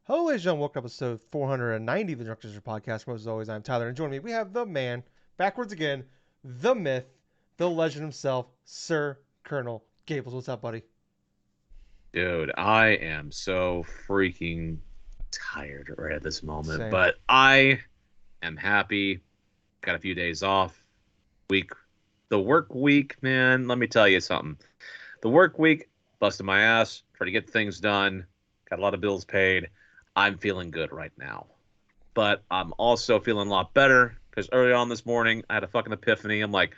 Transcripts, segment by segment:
Hello, ladies and gentlemen. Welcome to episode 490 of the DrunkNerds podcast. As always, I'm Tyler, and joining me, we have the man, backwards again, the myth, the legend himself, Sir Colonel Gables. What's up, buddy? Dude, I am so freaking tired right at this moment, Same. but I am happy. Got a few days off. Week, the work week, man, let me tell you something. The work week, busted my ass, trying to get things done, got a lot of bills paid. I'm feeling good right now. But I'm also feeling a lot better because early on this morning, I had a fucking epiphany. I'm like,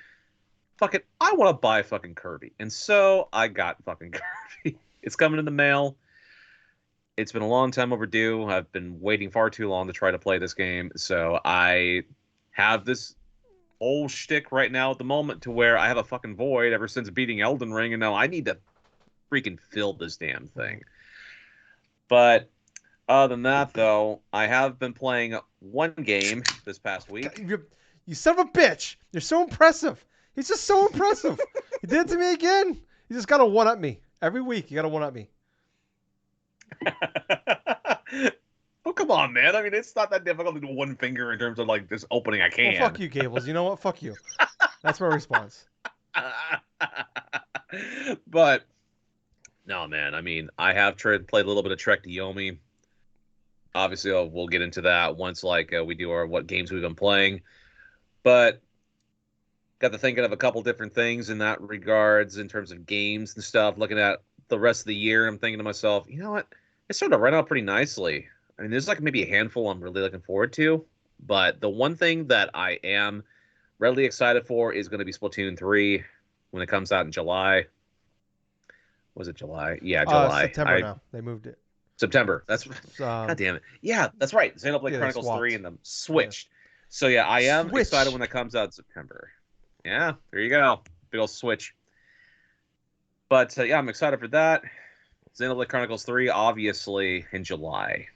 fuck it, I want to buy fucking Kirby. And so I got fucking Kirby. It's coming in the mail. It's been a long time overdue. I've been waiting far too long to try to play this game. So I have this whole shtick right now at the moment to where I have a fucking void ever since beating Elden Ring, and now I need to freaking fill this damn thing. But other than that, though, I have been playing one game this past week. You son of a bitch! You're so impressive. He's just so impressive. He did it to me again. You just got to one up me every week. You got to one up me. Oh, come on, man. I mean, it's not that difficult to do one finger in terms of like this opening I can. Well, fuck you, Gables. You know what? Fuck you. That's my response. But no, man. I mean, I have played a little bit of Trek to Yomi. Obviously, we'll get into that once we do our what games we've been playing. But got to thinking of a couple different things in that regards in terms of games and stuff. Looking at the rest of the year, I'm thinking to myself, you know what? It sort of run out pretty nicely. I mean, there's like maybe a handful I'm really looking forward to, but the one thing that I am really excited for is going to be Splatoon 3 when it comes out in July. Was it July? Yeah, July. September now. They moved it. September. That's God Um, damn it. Yeah, that's right. Xenoblade yeah, they Chronicles 3 swapped. and them Yeah. switched. So yeah, I am excited Switch. when that comes out in September. Yeah, there you go. Big old switch. But yeah, I'm excited for that. Xenoblade Chronicles 3, obviously, in July.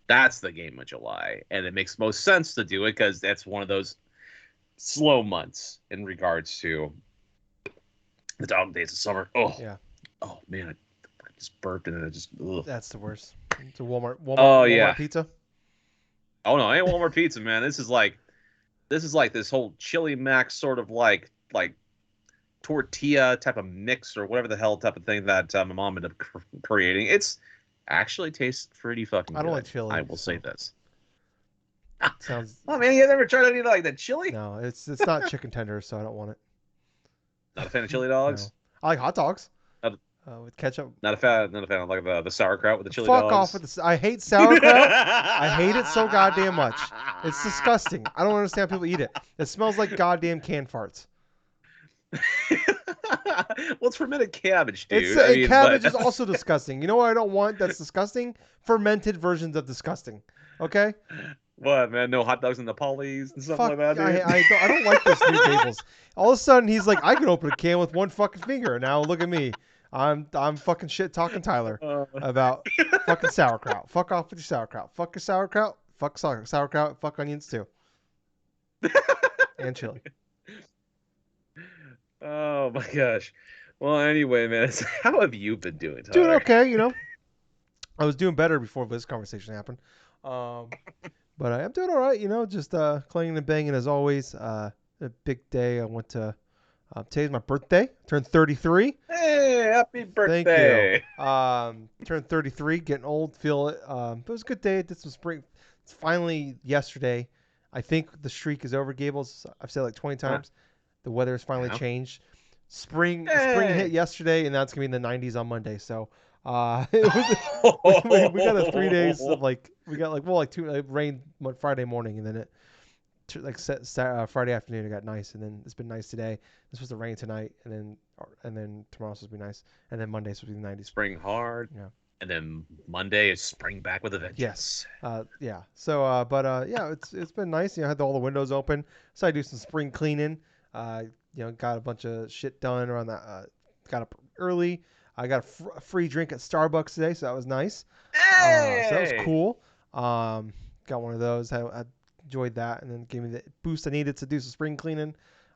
That's the game of July. And it makes most sense to do it because that's one of those slow months in regards to the dog days of summer. Yeah. Oh man, I just burped and it just. Ugh. That's the worst. It's a Walmart. Oh Walmart yeah. pizza. Oh no, I ain't Walmart pizza, man. This is like this whole chili max sort of like tortilla type of mix or whatever the hell type of thing that my mom ended up creating. It's actually tastes pretty fucking I don't like good. chili. I will say So this. sounds. Oh man, you never tried any like that chili? No, it's not chicken tenders, so I don't want it. Not a fan of chili No, dogs. I like hot dogs Not, with ketchup. not a fan of like the sauerkraut with the chili Fuck off dogs. with this. I hate sauerkraut. I hate it so goddamn much. It's disgusting. I don't understand how people eat it. It smells like goddamn canned farts. Well, it's fermented cabbage, It's dude. I and mean, but cabbage is also disgusting. You know what I don't want? That's disgusting. Fermented versions of disgusting. Okay. what, man? No hot dogs and the polys and stuff Fuck. like that, dude. I don't like this new Gables. All of a sudden he's like, I can open a can with one fucking finger. Now look at me. I'm fucking shit talking Tyler Uh, about fucking sauerkraut. Fuck off with your sauerkraut. Fuck your sauerkraut. Fuck sauerkraut. Fuck onions too. And chili. oh my gosh. Well, anyway, man, how have you been doing, Doing Tyler? okay, you know. I was doing better before this conversation happened. Um, but I am doing all right, you know, just clanging and banging as always. A big day. I went to today's my birthday. Turned 33. Hey, happy Thank you. birthday! Turned 33, getting old, feel it. But it was a good day. Did some spring. It's finally yesterday. I think the streak is over, Gables. I've said it like 20 Huh, times. The weather has finally yeah. changed. Spring hit Hey. yesterday, and now it's gonna be in the 90s on Monday. So, it was we got a 3 days of like we got like well like two rain Friday morning, and then it Friday afternoon it got nice, and then it's been nice today. It's supposed to rain tonight, and then tomorrow's supposed to be nice, and then Monday's supposed to be the 90s. Spring hard, Yeah. and then Monday is spring back with a Yes. vengeance. Yeah. So, yeah, it's been nice. You know, I had all the windows open, so I do some spring cleaning. Got a bunch of shit done around that. Got up early. I got a free drink at Starbucks today, so that was nice. So that was Hey! cool. Got one of those. I enjoyed that, and then gave me the boost I needed to do some spring cleaning.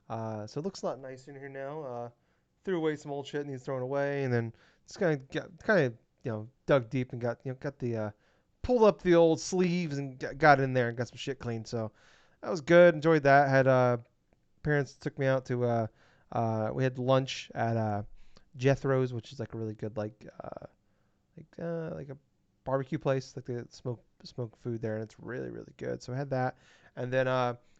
So it looks a lot nicer in here now. Threw away some old shit needs thrown away, and then just kind of dug deep and got the pulled up the old sleeves and got in there and got some shit cleaned. So that was good. Enjoyed that. Had parents took me out to we had lunch at Jethro's, which is like a really good like a barbecue place. Like they smoke food there, and it's really really good. So I had that, and then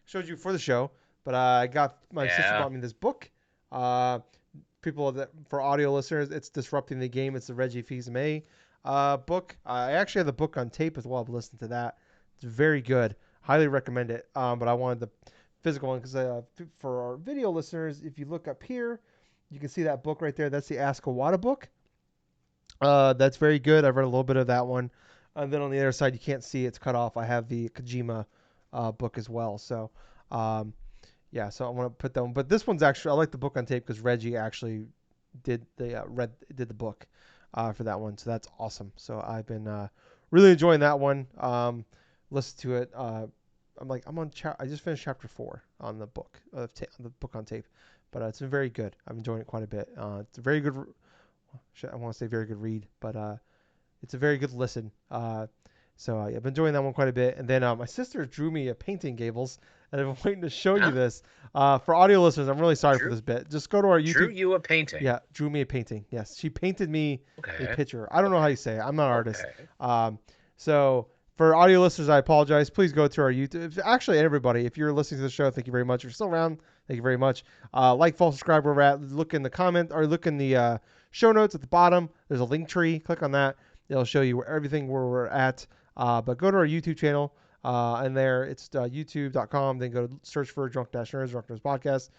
showed you for the show. But I got my sister Yeah. bought me this book. Uh, People that for audio listeners, it's Disrupting the Game. It's the Reggie Fils-Aimé book. I actually have the book on tape as well. I've listened to that. It's very good. Highly recommend it. But I wanted the physical one because for our video listeners, if you look up here, you can see that book right there. That's the Ask Kawada book. That's very good. I've read a little bit of that one. And then on the other side, you can't see it's cut off. I have the Kojima book as well. So, yeah, so I want to put that one. But this one's actually I like the book on tape because Reggie actually did did the book for that one. So that's awesome. So I've been really enjoying that one. Listen to it. I just finished chapter 4 on the book on the book on tape, but it's been very good. I'm enjoying it quite a bit. It's a very good. I want to say very good read, but it's a very good listen. So I've been enjoying that one quite a bit. And then my sister drew me a painting, Gables, and I've been waiting to show you Huh? this. For audio listeners, I'm really sorry for Drew this bit. Just go to our drew YouTube. you a painting. Yeah, drew me a painting. Yes, she painted me a Okay. picture. I don't know how you say it. I'm not an artist. Okay. So for audio listeners, I apologize. Please go to our YouTube. Actually, everybody, if you're listening to the show, thank you very much. If you're still around, thank you very much. Like, follow, subscribe where we're at. Look in the comment or look in the show notes at the bottom. There's a link tree. Click on that. It'll show you everything where we're at. But go to our YouTube channel. And there it's youtube.com. Then go to search for Drunk-Nerds, Drunk-Nerds Podcast.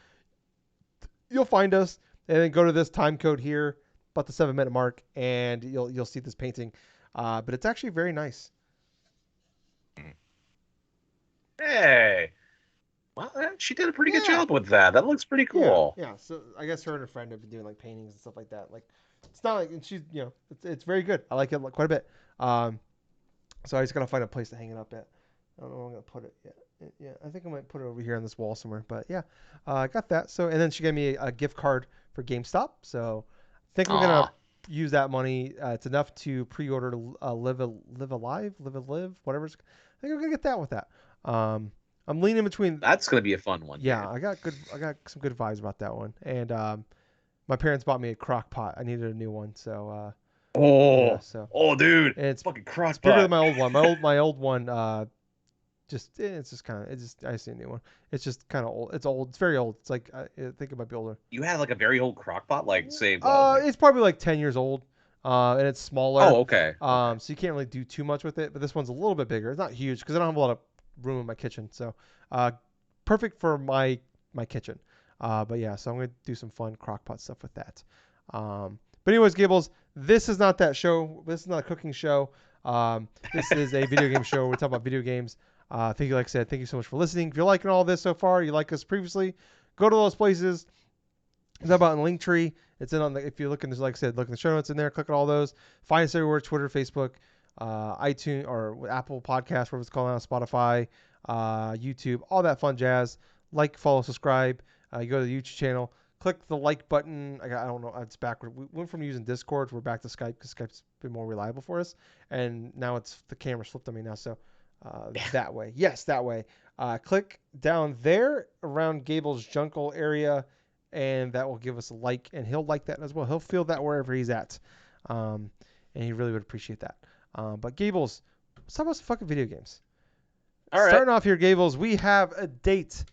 You'll find us. And then go to this time code here, about the 7-minute mark, and you'll see this painting. But it's actually very nice. Hey. Well, she did a pretty good Yeah. job with that. That looks pretty Yeah, cool. yeah. So I guess her and her friend have been doing like paintings and stuff like that. Like it's not like and she's it's very good. I like it quite a bit. So I just gotta find a place to hang it up at. I don't know where I'm gonna put it yet. Yeah, I think I might put it over here on this wall somewhere. But yeah, I got that. So and then she gave me a gift card for GameStop. So I think we're gonna Aw. use that money. It's enough to pre-order Live, whatever. I think we're gonna get that with that. I'm leaning between. That's gonna be a fun one, Yeah, dude. I got some good vibes about that one. And my parents bought me a crock pot. I needed a new one, so yeah, Oh, so oh, dude, and fucking it's bigger than crockpot. my old one. My old one it's just kind of I just need a new one. It's just kind of old. It's old. It's very old. It's like I think it might be older. You had like a very old crockpot, like say what? Like, It's probably like 10 years old. And it's smaller. oh, okay, okay. So you can't really do too much with it. But this one's a little bit bigger. It's not huge because I don't have a lot of room in my kitchen. So, perfect for my kitchen. But yeah, so I'm gonna do some fun crockpot stuff with that. But anyways, Gables, this is not that show. This is not a cooking show. This is a video game show. We talk about video games. Thank you, like I said, thank you so much for listening. If you're liking all this so far, you like us previously, go to those places. It's about in the link tree. It's in on the if you look in this, like I said, look in the show notes in there. Click on all those. Find us everywhere: Twitter, Facebook, iTunes, or Apple Podcasts, whatever it's called now, Spotify, YouTube, all that fun jazz. Like, follow, subscribe. You go to the YouTube channel. Click the like button. I don't know. It's backward. We went from using Discord. We're back to Skype because Skype's been more reliable for us. And now it's the camera flipped on me now. So that way. Yes, that way. Click down there around Gables' Jungle area, and that will give us a like, and he'll like that as well. He'll feel that wherever he's at, and he really would appreciate that. But Gables, let's talk about some fucking video games. All right. Starting off here, Gables, we have a date.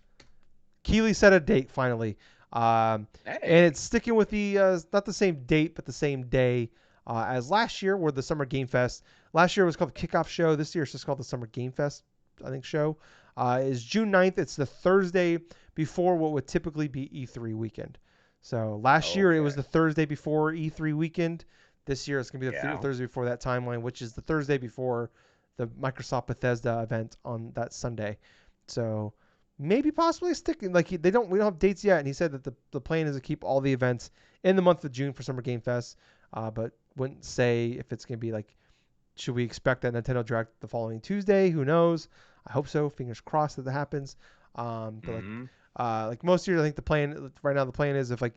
Keeley set a date finally, and Hey. it's sticking with the not the same date but the same day as last year, where the Summer Game Fest. Last year it was called the Kickoff Show. This year it's just called the Summer Game Fest, I think. Show is June 9th. It's the Thursday before what would typically be E3 weekend. So last year it was the Thursday before E3 weekend. This year it's gonna be the Thursday before that timeline, which is the Thursday before the Microsoft Bethesda event on that Sunday. So maybe possibly sticking we don't have dates yet, and he said that the plan is to keep all the events in the month of June for Summer Game Fest, but wouldn't say if it's gonna be like, should we expect that Nintendo Direct the following Tuesday? Who knows? I hope so. Fingers crossed that happens. But like most years, I think the plan right now, the plan is if like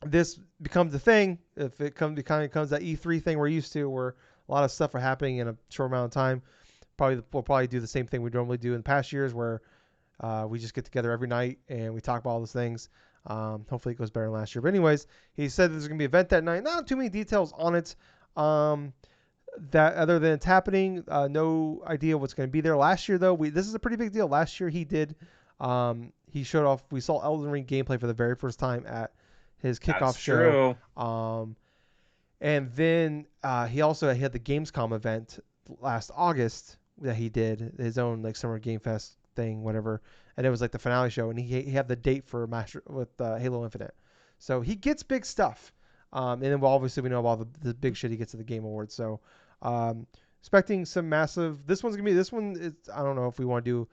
this becomes a thing, if it becomes that E3 thing we're used to, where A lot of stuff are happening in a short amount of time. We'll probably do the same thing we normally do in past years, where we just get together every night and we talk about all those things. Hopefully it goes better than last year. But anyways, he said there's going to be an event that night. Not too many details on it. That other than it's happening, no idea what's going to be there. Last year though, this is a pretty big deal. Last year he did. He showed off. We saw Elden Ring gameplay for the very first time at his kickoff That's show. true. And then he also had the Gamescom event last August that he did, his own like Summer Game Fest thing, whatever. And it was like the finale show, and he had the date for Master with Halo Infinite. So he gets big stuff. And then obviously we know about the big shit he gets at the Game Awards. So expecting some massive. This one is, I don't know if we want to do.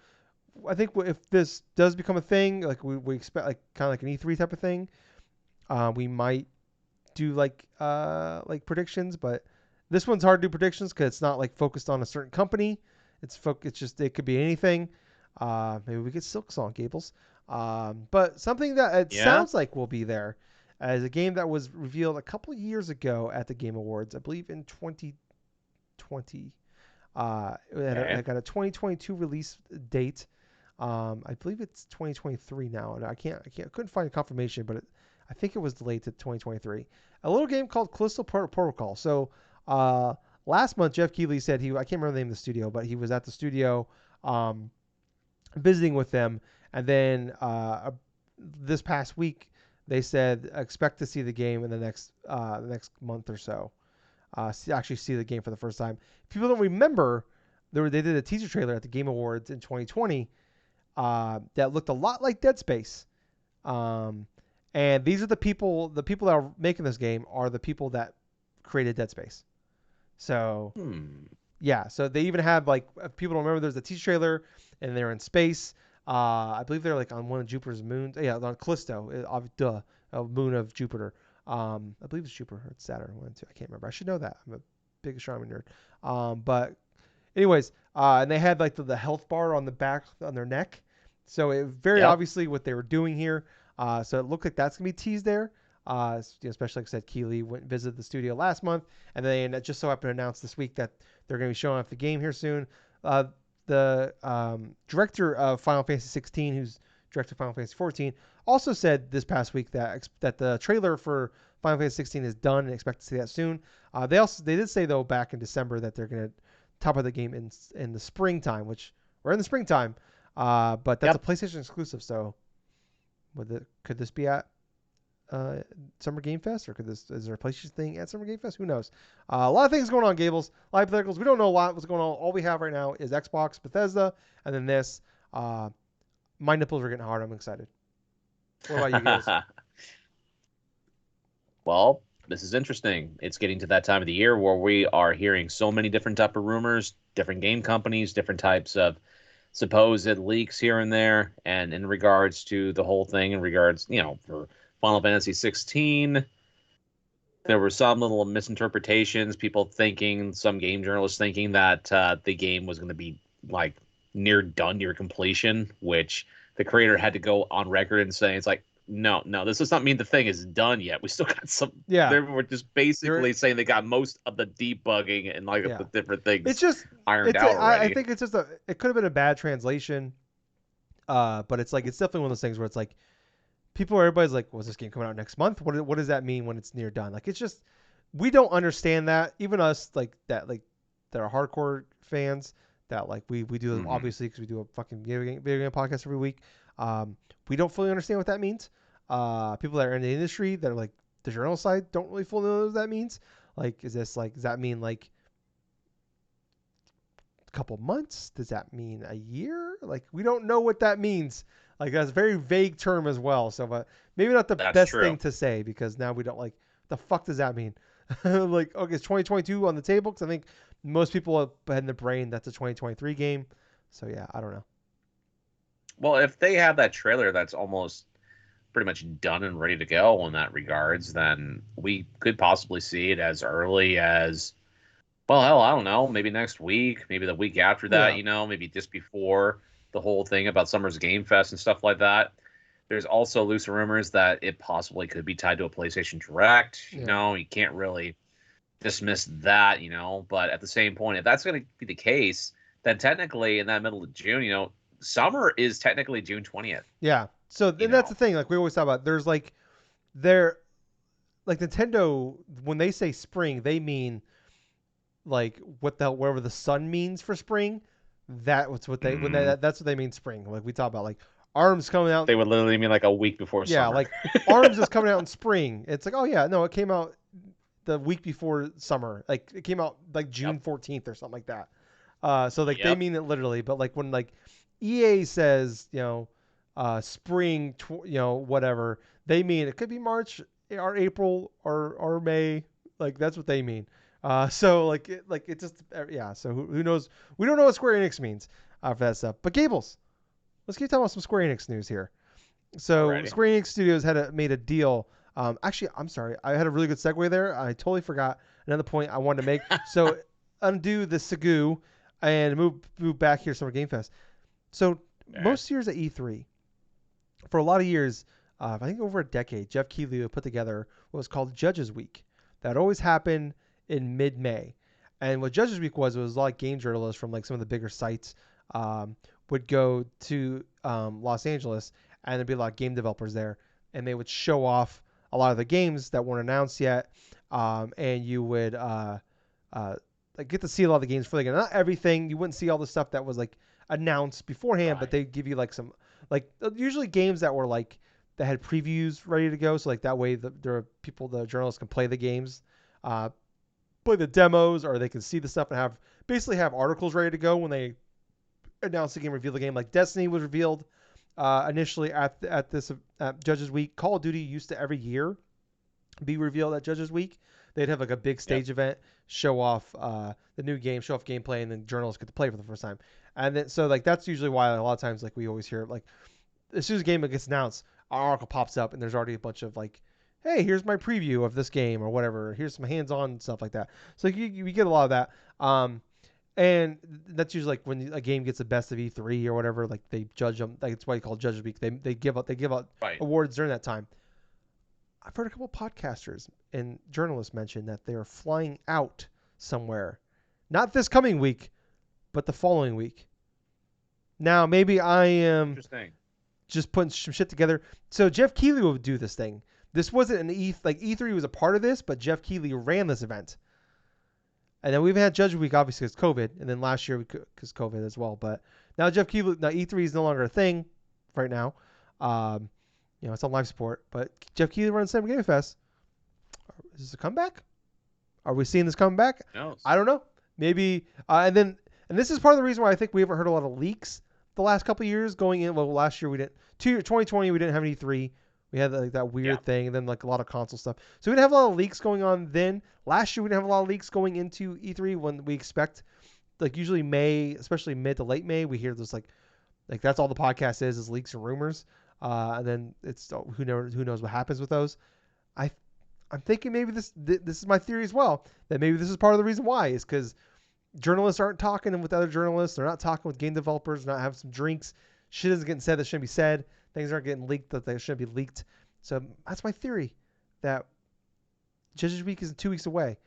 I think if this does become a thing, like we expect, like kind of like an E3 type of thing, we might do like predictions, but this one's hard to do predictions because it's not like focused on a certain company. It's just it could be anything. Maybe we get Silksong Gables, but something that it sounds like will be there as a game that was revealed a couple of years ago at the Game Awards, I believe in 2020. It got a 2022 release date. I believe it's 2023 now, and I couldn't find a confirmation, but I think it was delayed to 2023. A little game called Callisto Protocol. So last month, Jeff Keighley said I can't remember the name of the studio, but he was at the studio visiting with them. And then this past week, they said expect to see the game in the next month or so. Actually see the game for the first time. If people don't remember, they did a teaser trailer at the Game Awards in 2020 that looked a lot like Dead Space. And these are the people that are making this game are the people that created Dead Space. So, yeah. So they even have, like, if people don't remember, there's a teaser trailer, and they're in space. I believe they're, like, on one of Jupiter's moons. Yeah, on Callisto, a moon of Jupiter. I believe it's Jupiter or it's Saturn. One, two. I can't remember. I should know that. I'm a big astronomy nerd. But anyways, and they had, like, the health bar on the back, on their neck. So it very obviously what they were doing here. So it looked like that's going to be teased there. Especially like I said, Keighley went and visited the studio last month, and then it just so happened to announce this week that they're going to be showing off the game here soon. The director of Final Fantasy 16, who's director of Final Fantasy 14, also said this past week that the trailer for Final Fantasy 16 is done and expect to see that soon. They did say though back in December that they're going to top of the game in the springtime, which we're in the springtime, but that's a PlayStation exclusive. So could this be at Summer Game Fest, or is there a PlayStation thing at Summer Game Fest? Who knows? A lot of things going on, Gables. A lot of hypotheticals. We don't know a lot what's going on. All we have right now is Xbox, Bethesda, and then this. My nipples are getting hard. I'm excited. What about you guys? Well, this is interesting. It's getting to that time of the year where we are hearing so many different type of rumors, different game companies, different types of supposed leaks here and there, and in regards to the whole thing, in regards, for Final Fantasy 16, there were some little misinterpretations. Some game journalists thinking that the game was going to be like near done, near completion, which the creator had to go on record and say, it's like, no, this does not mean the thing is done yet. We still got some. Yeah. They were just basically saying they got most of the debugging and the different things ironed out already. I think it's just it could have been a bad translation. But it's definitely one of those things where it's like, everybody's like, was this game coming out next month? What does that mean when it's near done? Like, it's just, we don't understand that. Even us, that are hardcore fans, that we do obviously because we do a fucking video game podcast every week. We don't fully understand what that means. People that are in the industry that are like the journal side don't really fully know what that means. Like, does that mean like a couple months? Does that mean a year? Like, we don't know what that means. Like, that's a very vague term as well. So, but maybe not the best thing to say, because now we don't the fuck does that mean? Like, okay, it's 2022 on the table, because I think most people have had in their brain that's a 2023 game. So yeah, I don't know. Well, if they have that trailer that's almost pretty much done and ready to go in that regards, then we could possibly see it as early as, well, hell, I don't know, maybe next week, maybe the week after that, maybe just before the whole thing about Summer's Game Fest and stuff like that. There's also loose rumors that it possibly could be tied to a PlayStation Direct. You can't really dismiss that, but at the same point, if that's going to be the case, then technically in that middle of June, summer is technically June 20th, Yeah. So you then that's the know. thing. Like we always talk about, there's like there like Nintendo when they say spring, they mean like whatever the sun means for spring. That's what they when Mm, that's what they mean spring. Like we talk about like arms coming out. they would literally mean like a week before Yeah, summer. like arms is coming out in spring. It's like oh yeah, no, it came out the week before summer. Like it came out like Yep. June 14th or something like that. So like they Yep. mean it literally, but like when like EA says spring whatever, they mean it could be March or April or May. Like that's what they mean. So like it just yeah. So who knows? We don't know what Square Enix means for that stuff. But Gables, let's keep talking about some Square Enix news here. So Alrighty. Square Enix Studios made a deal. Actually, I'm sorry, I had a really good segue there. I totally forgot another point I wanted to make. So undo the Segu and move back here to Game Fest. So Okay. most years at E3, for a lot of years, I think over a decade, Jeff Keighley would put together what was called Judges Week. That always happened in mid-May. And what Judges Week was, it was a lot of game journalists from like some of the bigger sites um, would go to Los Angeles, and there'd be a lot of game developers there, and they would show off a lot of the games that weren't announced yet, and you would uh, like get to see a lot of the games for the game. Not everything. You wouldn't see all the stuff that was like announced beforehand, but Right. they give you like some like usually games that were like that had previews ready to go. So like that way the journalists can play the games, uh, play the demos, or they can see the stuff and basically have articles ready to go when they announce the game, reveal the game. Like Destiny was revealed initially at this Judges Week. Call of Duty used to every year be revealed at Judges Week. They'd have like a big Yep. stage event, show off the new game, show off gameplay, and then journalists get to play for the first time. And then so like that's usually why a lot of times like we always hear like as soon as a game gets announced, our article pops up and there's already a bunch of like, hey, here's my preview of this game or whatever. Here's some hands-on stuff like that. So you get a lot of that. And that's usually like when a game gets the best of E3 or whatever. Like they judge them. Like it's why you call it Judges Week. They give out Right. awards during that time. I've heard a couple podcasters and journalists mention that they are flying out somewhere, not this coming week, but the following week. Now maybe I am Interesting. just putting some shit together. So Jeff Keighley would do this thing. This wasn't an E3 was a part of this, but Jeff Keighley ran this event. And then we've had Judge Week obviously because COVID, and then last year because COVID as well. But now E3 is no longer a thing right now. Um, it's on live support. But Jeff Keighley runs Sam Game Fest. Is this a comeback? Are we seeing this coming back? No. I don't know. Maybe. And this is part of the reason why I think we haven't heard a lot of leaks the last couple of years going in. Well, last year we didn't. 2020 we didn't have any E3. We had like that Yeah. weird thing, and then like a lot of console stuff. So we didn't have a lot of leaks going on then. Last year we didn't have a lot of leaks going into E3 when we expect like usually May, especially mid to late May, we hear this like that's all the podcast is leaks and rumors. And then it's who knows what happens with those. I I'm thinking maybe this is my theory as well that maybe this is part of the reason why is because journalists aren't talking with other journalists. They're not talking with game developers. Not having some drinks. Shit isn't getting said that shouldn't be said. Things aren't getting leaked that they shouldn't be leaked. So that's my theory that Judges Week is 2 weeks away.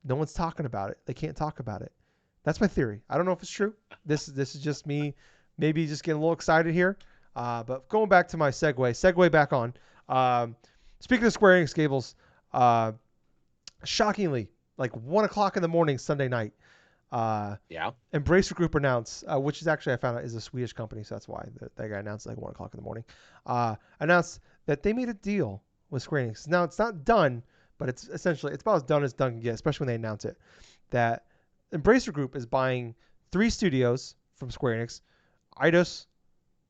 No one's talking about it. They can't talk about it. That's my theory. I don't know if it's true. This is just me, maybe just getting a little excited here. But going back to my segue back on. Speaking of Square Enix Gables, uh, shockingly, like 1 o'clock in the morning Sunday night, uh, Yeah. Embracer Group announced, which is actually I found out is a Swedish company, so that's why that guy announced like 1 o'clock in the morning. Announced that they made a deal with Square Enix. Now it's not done, but it's about as done as done can get, especially when they announce it. That Embracer Group is buying 3 studios from Square Enix: Eidos,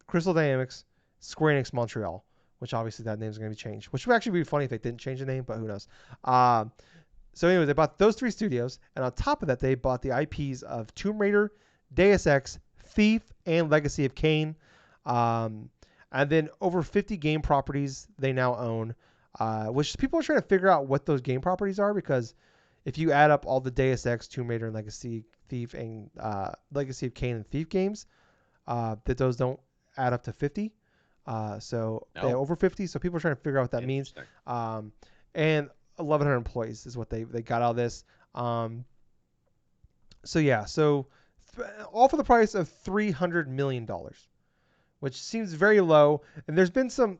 Crystal Dynamics, Square Enix Montreal. Which obviously that name is going to be changed. Which would actually be funny if they didn't change the name, but who knows? So anyway, they bought those 3 studios, and on top of that, they bought the IPs of Tomb Raider, Deus Ex, Thief, and Legacy of Kain. And then over 50 game properties they now own, which people are trying to figure out what those game properties are because if you add up all the Deus Ex, Tomb Raider, and Legacy, Thief, and Legacy of Kain and Thief games, that those don't add up to 50. So they No. over 50. So people are trying to figure out what that means. Interesting. And 1,100 employees is what they got out of this. Um, so yeah, so all for the price of $300 million, which seems very low. And there's been some,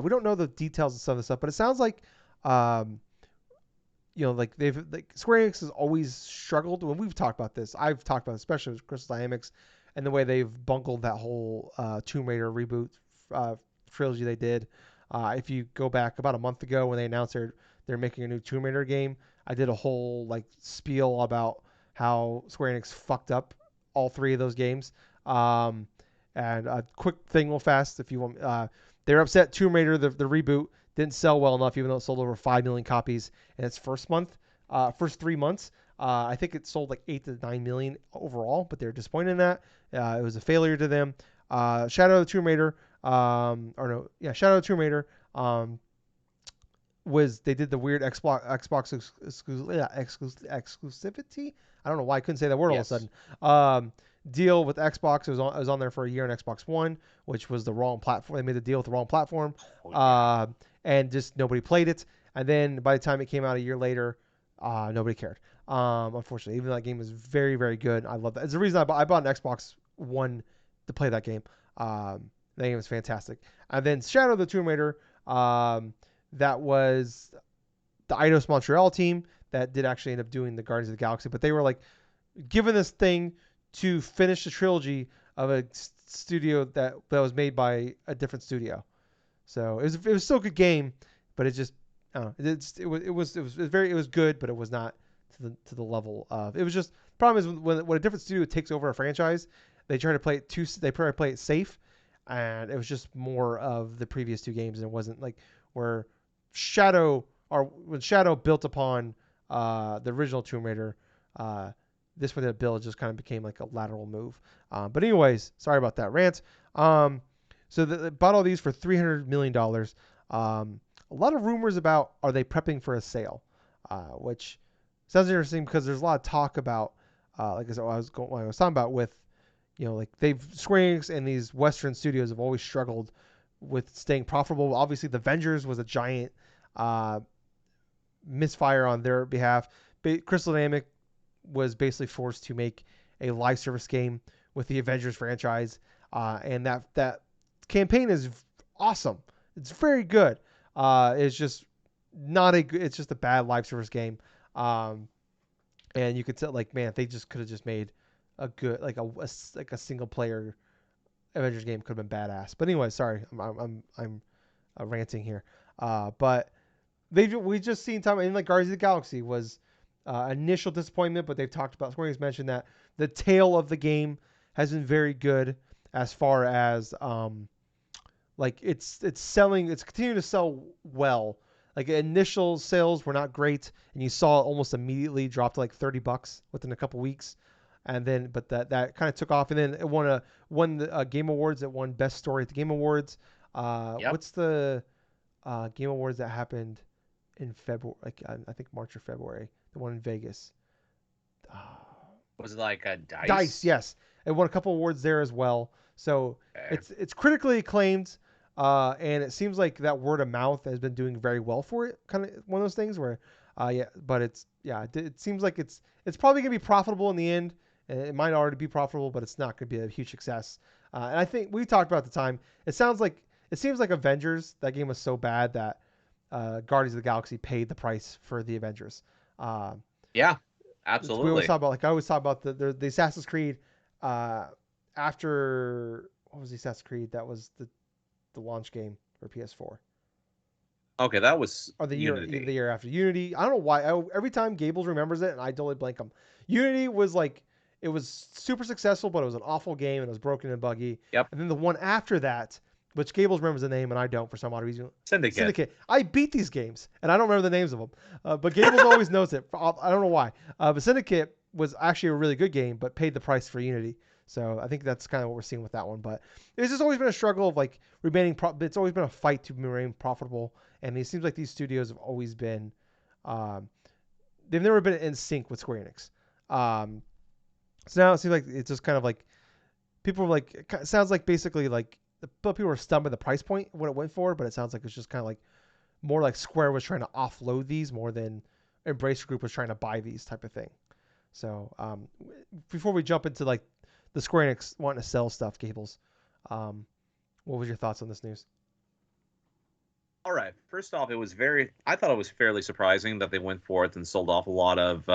we don't know the details of some of this stuff, but it sounds like, um, like they've like Square Enix has always struggled. When we've talked about this, I've talked about it, especially with Crystal Dynamics and the way they've bungled that whole Tomb Raider reboot uh, trilogy they did. If you go back about a month ago when they announced they're making a new Tomb Raider game, I did a whole like spiel about how Square Enix fucked up all three of those games. Um, and a quick thing real fast, if you want, they're upset Tomb Raider the reboot didn't sell well enough, even though it sold over 5 million copies in its first 3 months. I think it sold like 8 to 9 million overall, but they're disappointed in that. It was a failure to them. Shadow of the Tomb Raider, Shadow of the Tomb Raider was they did the weird exclusivity. I don't know why I couldn't say that word all of a sudden. Deal with Xbox. It was on there for a year on Xbox One, which was the wrong platform. They made the deal with the wrong platform, and just nobody played it. And then by the time it came out a year later, nobody cared. Unfortunately, even though that game was very, very good. I love that. It's the reason I bought an Xbox One to play that game. That game was fantastic. And then Shadow of the Tomb Raider. That was the Eidos Montreal team that did actually end up doing the Guardians of the Galaxy, but they were like given this thing to finish the trilogy of a studio that was made by a different studio. So it was still a good game, but it just I don't know, it was good, but it was not to the level of it was just problem is when a different studio takes over a franchise, they try to play it safe, and it was just more of the previous two games, and it wasn't like where when Shadow built upon the original Tomb Raider, this one that build just kind of became like a lateral move. But anyways, sorry about that rant. So they bought all these for $300 million. A lot of rumors about are they prepping for a sale, which sounds interesting because there's a lot of talk about, like I said, I was talking about with, like Square Enix and these Western studios have always struggled with staying profitable. Obviously, the Avengers was a giant misfire on their behalf. Crystal Dynamics was basically forced to make a live service game with the Avengers franchise, and that campaign is awesome. It's very good. It's just not a good. It's just a bad live service game, and you could tell like man, they just could have just made a good like a single player Avengers game could have been badass. But anyway, sorry, I'm ranting here. But we just seen time in like Guardians of the Galaxy was initial disappointment, but they've talked about Square Enix mentioned that the tail of the game has been very good as far as like it's continuing to sell well. Like initial sales were not great, and you saw it almost immediately drop to like $30 within a couple weeks. And then, but that kind of took off, and then it won the Game Awards. It won Best Story at the Game Awards. What's the Game Awards that happened in February? Like I think March or February. The one in Vegas. Was it like a Dice? Dice, yes. It won a couple awards there as well. So it's critically acclaimed, and it seems like that word of mouth has been doing very well for it. Kind of one of those things where, but it seems like it's probably gonna be profitable in the end. It might already be profitable, but it's not going to be a huge success. And I think we talked about at the time. It seems like Avengers. That game was so bad that Guardians of the Galaxy paid the price for the Avengers. Yeah, absolutely. We always talk about I always talk about the Assassin's Creed. After what was the Assassin's Creed? That was the launch game for PS4. Okay, that was or the year after Unity. I don't know why. Every time Gables remembers it, and I totally blank him. Unity was like. It was super successful, but it was an awful game, and it was broken and buggy. Yep. And then the one after that, which Gables remembers the name, and I don't for some odd reason. Syndicate. I beat these games, and I don't remember the names of them. But Gables always knows it. I don't know why. But Syndicate was actually a really good game, but paid the price for Unity. So I think that's kind of what we're seeing with that one. But it's just always been a struggle of like remaining. It's always been a fight to remain profitable, and it seems like these studios have always been. They've never been in sync with Square Enix. So now it seems like it's just kind of like people were like, it sounds like basically like people were stunned by the price point, what it went for, but it sounds like it's just kind of like more like Square was trying to offload these more than Embracer Group was trying to buy these type of thing. So before we jump into like the Square Enix wanting to sell stuff, Gables, um, what was your thoughts on this news? All right. First off, I thought it was fairly surprising that they went forth and sold off a lot of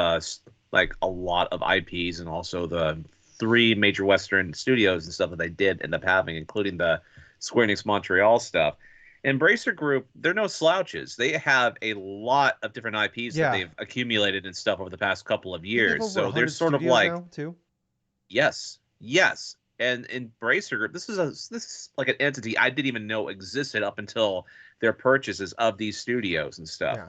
like a lot of IPs and also the three major Western studios and stuff that they did end up having, including the Square Enix Montreal stuff. Embracer Group, they're no slouches. They have a lot of different IPs that Yeah, they've accumulated and stuff over the past couple of I think they have years. over So they're 100 sort of studios like, now too. yes, yes. And Embracer Group, this is like an entity I didn't even know existed up until their purchases of these studios and stuff. Yeah.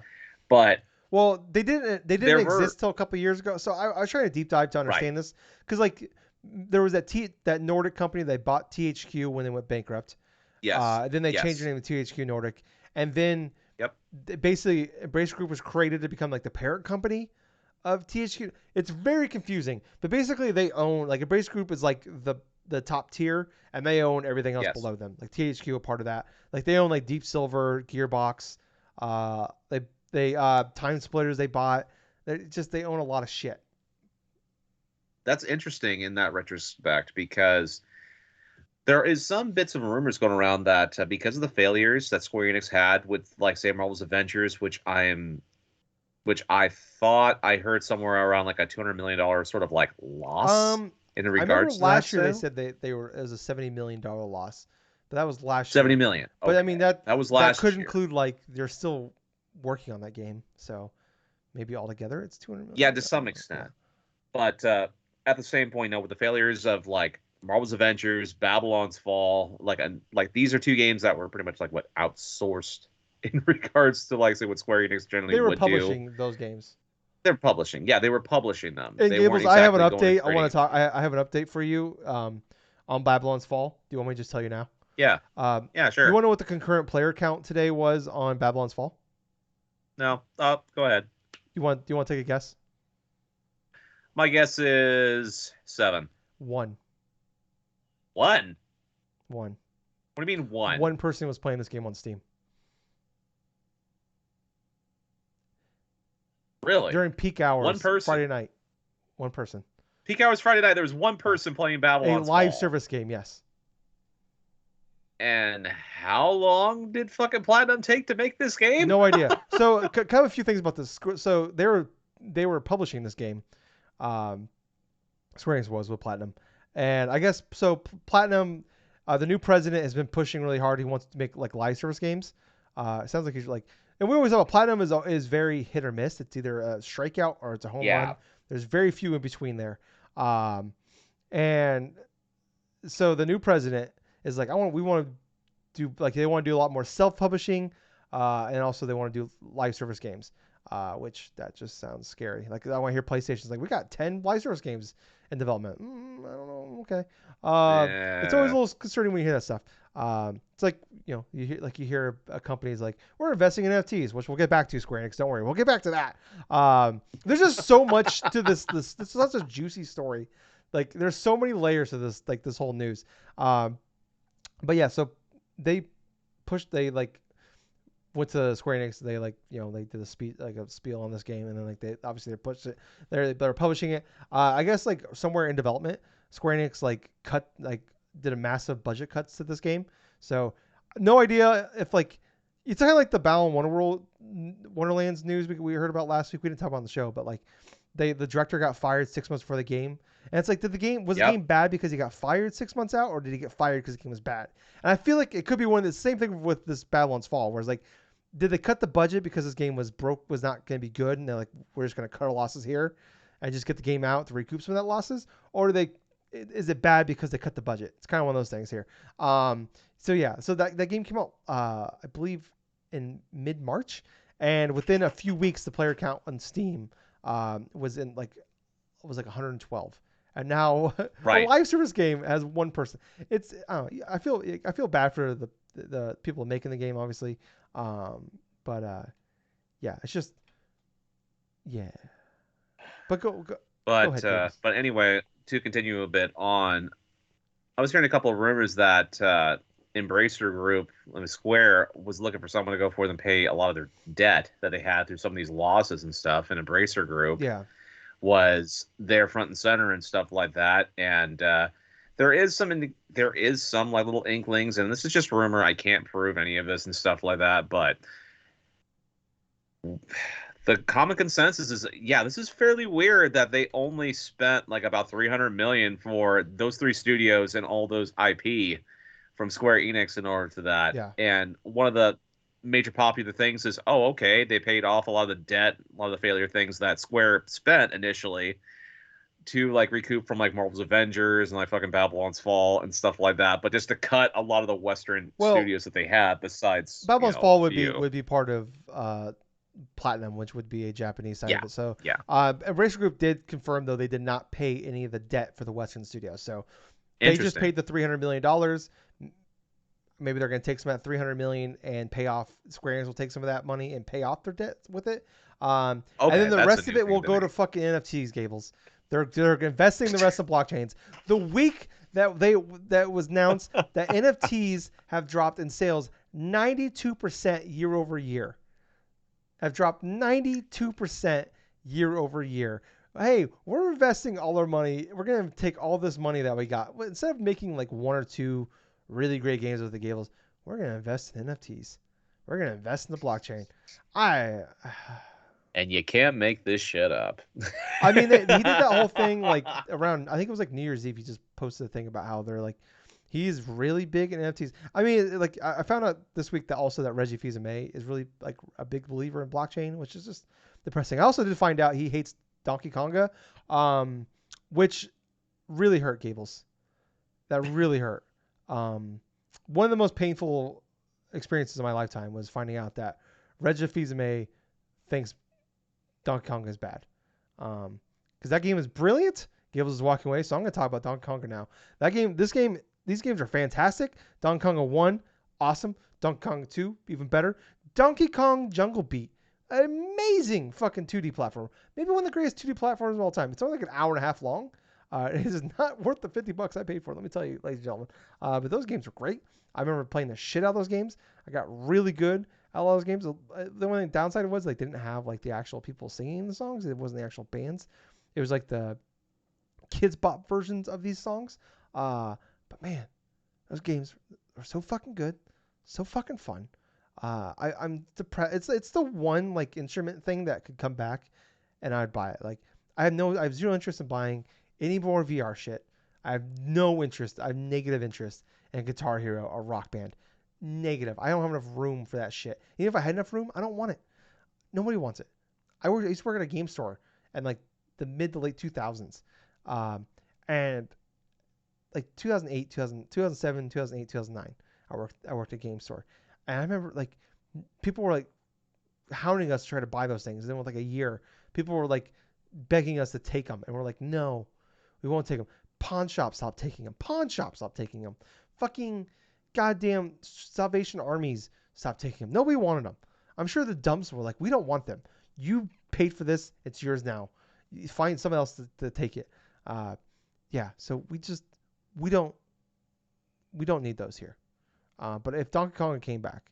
But Well, they didn't there were exist till a couple of years ago. So I was trying to deep dive to right, understand this because like there was that Nordic company that bought THQ when they went bankrupt. yes, Then they changed their yes, name to THQ Nordic, and then yep, basically Embracer Group was created to become like the parent company of THQ. It's very confusing, but basically they own like Embracer Group is like the top tier, and they own everything else yes. below them. Like THQ a part of that. Like they own like Deep Silver, Gearbox, they Time Splitters they bought. They own a lot of shit. That's interesting in that retrospect because there is some bits of rumors going around that because of the failures that Square Enix had with, like, say, Marvel's Avengers, which I thought I heard somewhere around like a $200 million sort of like loss Um, in I remember regards to that last year they sale. said they were it was a $70 million loss, but that was last 70 year. million. But I mean Okay, that was that could last year. include like they're still working on that game, so maybe altogether it's 200 Yeah, million. to I don't some know. Yeah. extent. But at the same point, no, with the failures of like Marvel's Avengers, Babylon's Fall, like these are two games that were pretty much like what outsourced in regards to like say what Square Enix generally They were would do. publishing those games. They're publishing, yeah, they were publishing them. And They weren't Gables, I have an exactly going and update. I creating want a to talk. game. I have an update for you on Babylon's Fall. Do you want me to just tell you now? Yeah, Um, yeah, you sure. want to know what the concurrent player count today was on Babylon's Fall? No, go ahead. Do you want to take a guess? My guess is seven. One. One. One. What do you mean one? One person was playing this game on Steam Really? during peak One hours person. Friday night. One person. Peak hours Friday night. There was one Yeah. person playing A Babylon's live Fall. service game. Yes. And how long did fucking Platinum take to make this game? No idea. So kind of a few things about this. So they were publishing this game. Um, Square Enix was with Platinum, and I guess so. Platinum, the new president has been pushing really hard. He wants to make like live service games. It sounds like he's like, and we always know Platinum is very hit or miss. It's either a strikeout or it's a home Yeah. run. There's very few in between there. Um, and so the new president is like, we want to do like they want to do a lot more self-publishing, and also they want to do live service games, which that just sounds scary. Like I want to hear PlayStation's like we got 10 live service games in development. I don't know. Okay, it's always a Yeah. little concerning when you hear that stuff. It's like you hear a company's like we're investing in NFTs, which we'll get back to Square Enix. Don't worry, we'll get back to that. There's just so much to this is such a juicy story. Like there's so many layers to this like this whole news. But yeah, so they they like went to Square Enix. They like they did a spiel on this game, and then like they obviously they pushed it. They're publishing it. I guess like somewhere in development, Square Enix like did a massive budget cuts to this game. So no idea if like it's kind of like the Balan Wonderlands news we heard about last week. We didn't talk about on the show, but like the director got fired 6 months before the game. And it's like, did the game was the Yep. game bad because he got fired 6 months out, or did he get fired because the game was bad? And I feel like it could be one of the same thing with this Babylon's Fall, where it's like, did they cut the budget because this game was not going to be good, and they're like, we're just going to cut our losses here, and just get the game out to recoup some of that losses, or is it bad because they cut the budget? It's kind of one of those things here. So yeah, so that game came out, I believe, in mid-March, and within a few weeks, the player count on Steam was 112. And now a Right. live service game has one person. It's I feel bad for the people making the game, obviously, but yeah, it's just yeah. But go ahead, Gables. Anyway, to continue a bit on, I was hearing a couple of rumors that Embracer Group, Square, was looking for someone to go for them, pay a lot of their debt that they had through some of these losses and stuff. And Embracer Group Yeah. was there front and center and stuff like that. And there is some like little inklings, and this is just rumor. I can't prove any of this and stuff like that, but the common consensus is, yeah, this is fairly weird that they only spent like about 300 million for those three studios and all those IP from Square Enix in order to that. Yeah. And one of the major popular things is, oh, okay, they paid off a lot of the debt, a lot of the failure things that Square spent initially to like recoup from like Marvel's Avengers and like fucking Babylon's Fall and stuff like that, but just to cut a lot of the Western Well, studios that they had besides, Babylon's Fall a would few. be part of Platinum, which would be a Japanese side Yeah, of it. So, yeah. Embracer Group did confirm though they did not pay any of the debt for the Western studio. So they just Interesting. paid the $300 million. Maybe they're going to take some of that $300 million and pay off. Square Enix will take some of that money and pay off their debt with it. And then the rest of it will go to fucking NFTs, Gables. They're investing the rest of blockchains. The week that was announced that NFTs have dropped in sales 92% year over year. Have dropped 92% year over year. Hey, we're investing all our money. We're going to take all this money that we got. Instead of making like one or two really great games with the Gables, we're going to invest in NFTs. We're going to invest in the blockchain. And you can't make this shit up. I mean, he did that whole thing like around, I think it was like New Year's Eve. He just posted a thing about how they're like, he's really big in NFTs. I mean, like I found out this week that also that Reggie Fils-Aimé is really like a big believer in blockchain, which is just depressing. I also did find out he hates Donkey Konga, which really hurt Gables. That really hurt. One of the most painful experiences of my lifetime was finding out that Reggie Fils-Aimé thinks Donkey Kong is bad. Because that game is brilliant. Gables is walking away, so I'm going to talk about Donkey Kong now. These games are fantastic. Donkey Kong 1, awesome. Donkey Kong 2, even better. Donkey Kong Jungle Beat, amazing fucking 2D platform. Maybe one of the greatest 2D platforms of all time. It's only like an hour and a half long. It is not worth the $50 I paid for it, let me tell you, ladies and gentlemen. But those games are great. I remember playing the shit out of those games. I got really good at a lot of those games. The only downside was they didn't have like the actual people singing the songs. It wasn't the actual bands. It was like the kids bop versions of these songs. But man, those games are so fucking good, so fucking fun. I'm depressed. It's the one like instrument thing that could come back, and I'd buy it. Like I have zero interest in buying any more VR shit. I have no interest. I have negative interest in Guitar Hero or Rock Band. Negative. I don't have enough room for that shit. Even if I had enough room, I don't want it. Nobody wants it. I used to work at a game store in like the mid to late 2000s. And like 2008, 2007, 2008, 2009, I worked at a game store. And I remember like people were like hounding us to try to buy those things. And then with like a year, people were like begging us to take them. And we're like, no, we won't take them. Pawn shops stopped taking them. Pawn shops stopped taking them. Fucking goddamn Salvation Armies stopped taking them. Nobody wanted them. I'm sure the dumps were like, we don't want them. You paid for this. It's yours now. You find someone else to take it. Yeah. So we don't need those here. But if Donkey Kong came back,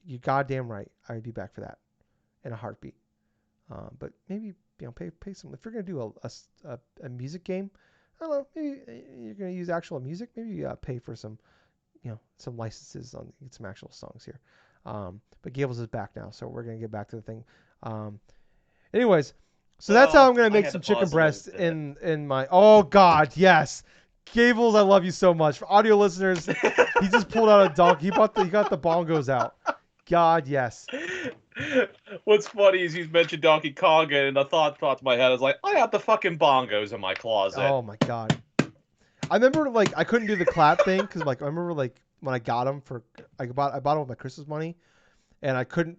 you goddamn right, I'd be back for that in a heartbeat. But maybe pay some. If you're gonna do a music game, I don't know. Maybe you're gonna use actual music. Maybe pay for some some licenses on get some actual songs here. But Gables is back now, so we're gonna get back to the thing. Anyways, so that's how I'm gonna make some chicken breast in my. Oh God, yes, Gables, I love you so much. For audio listeners, he just pulled out a dog. He got the bongos out. God, yes. What's funny is he's mentioned Donkey Kong, and the thought to my head is like, I have the fucking bongos in my closet. Oh my God. I remember like I couldn't do the clap thing because like I remember like when I got them for I bought them with my Christmas money, and I couldn't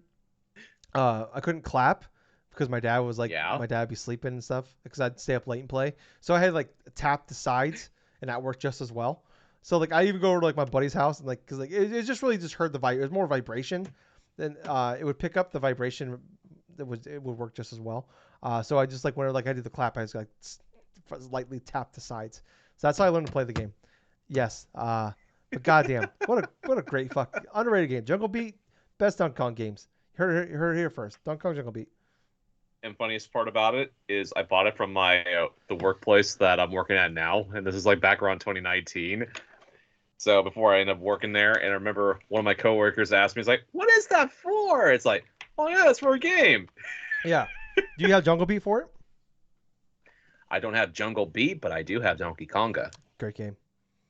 clap because my dad was like my dad would be sleeping and stuff because I'd stay up late and play. So I had like tap the sides and that worked just as well. So like I even go over to like my buddy's house and like because like it just really just heard the it was more vibration than it would pick up the vibration. It would work just as well. So I just like whenever like I did the clap, I just like lightly tap the sides. So that's how I learned to play the game. Yes. But goddamn, what a great fuck underrated game. Jungle Beat, best Donkey Kong games. Heard it here first. Donkey Kong Jungle Beat. And funniest part about it is I bought it from my the workplace that I'm working at now, and this is like back around 2019. So before I ended up working there, and I remember one of my coworkers asked me, "He's like, what is that for?" It's like, "Oh yeah, that's for a game." Yeah. Do you have Jungle Beat for it? I don't have Jungle Beat, but I do have Donkey Konga. Great game.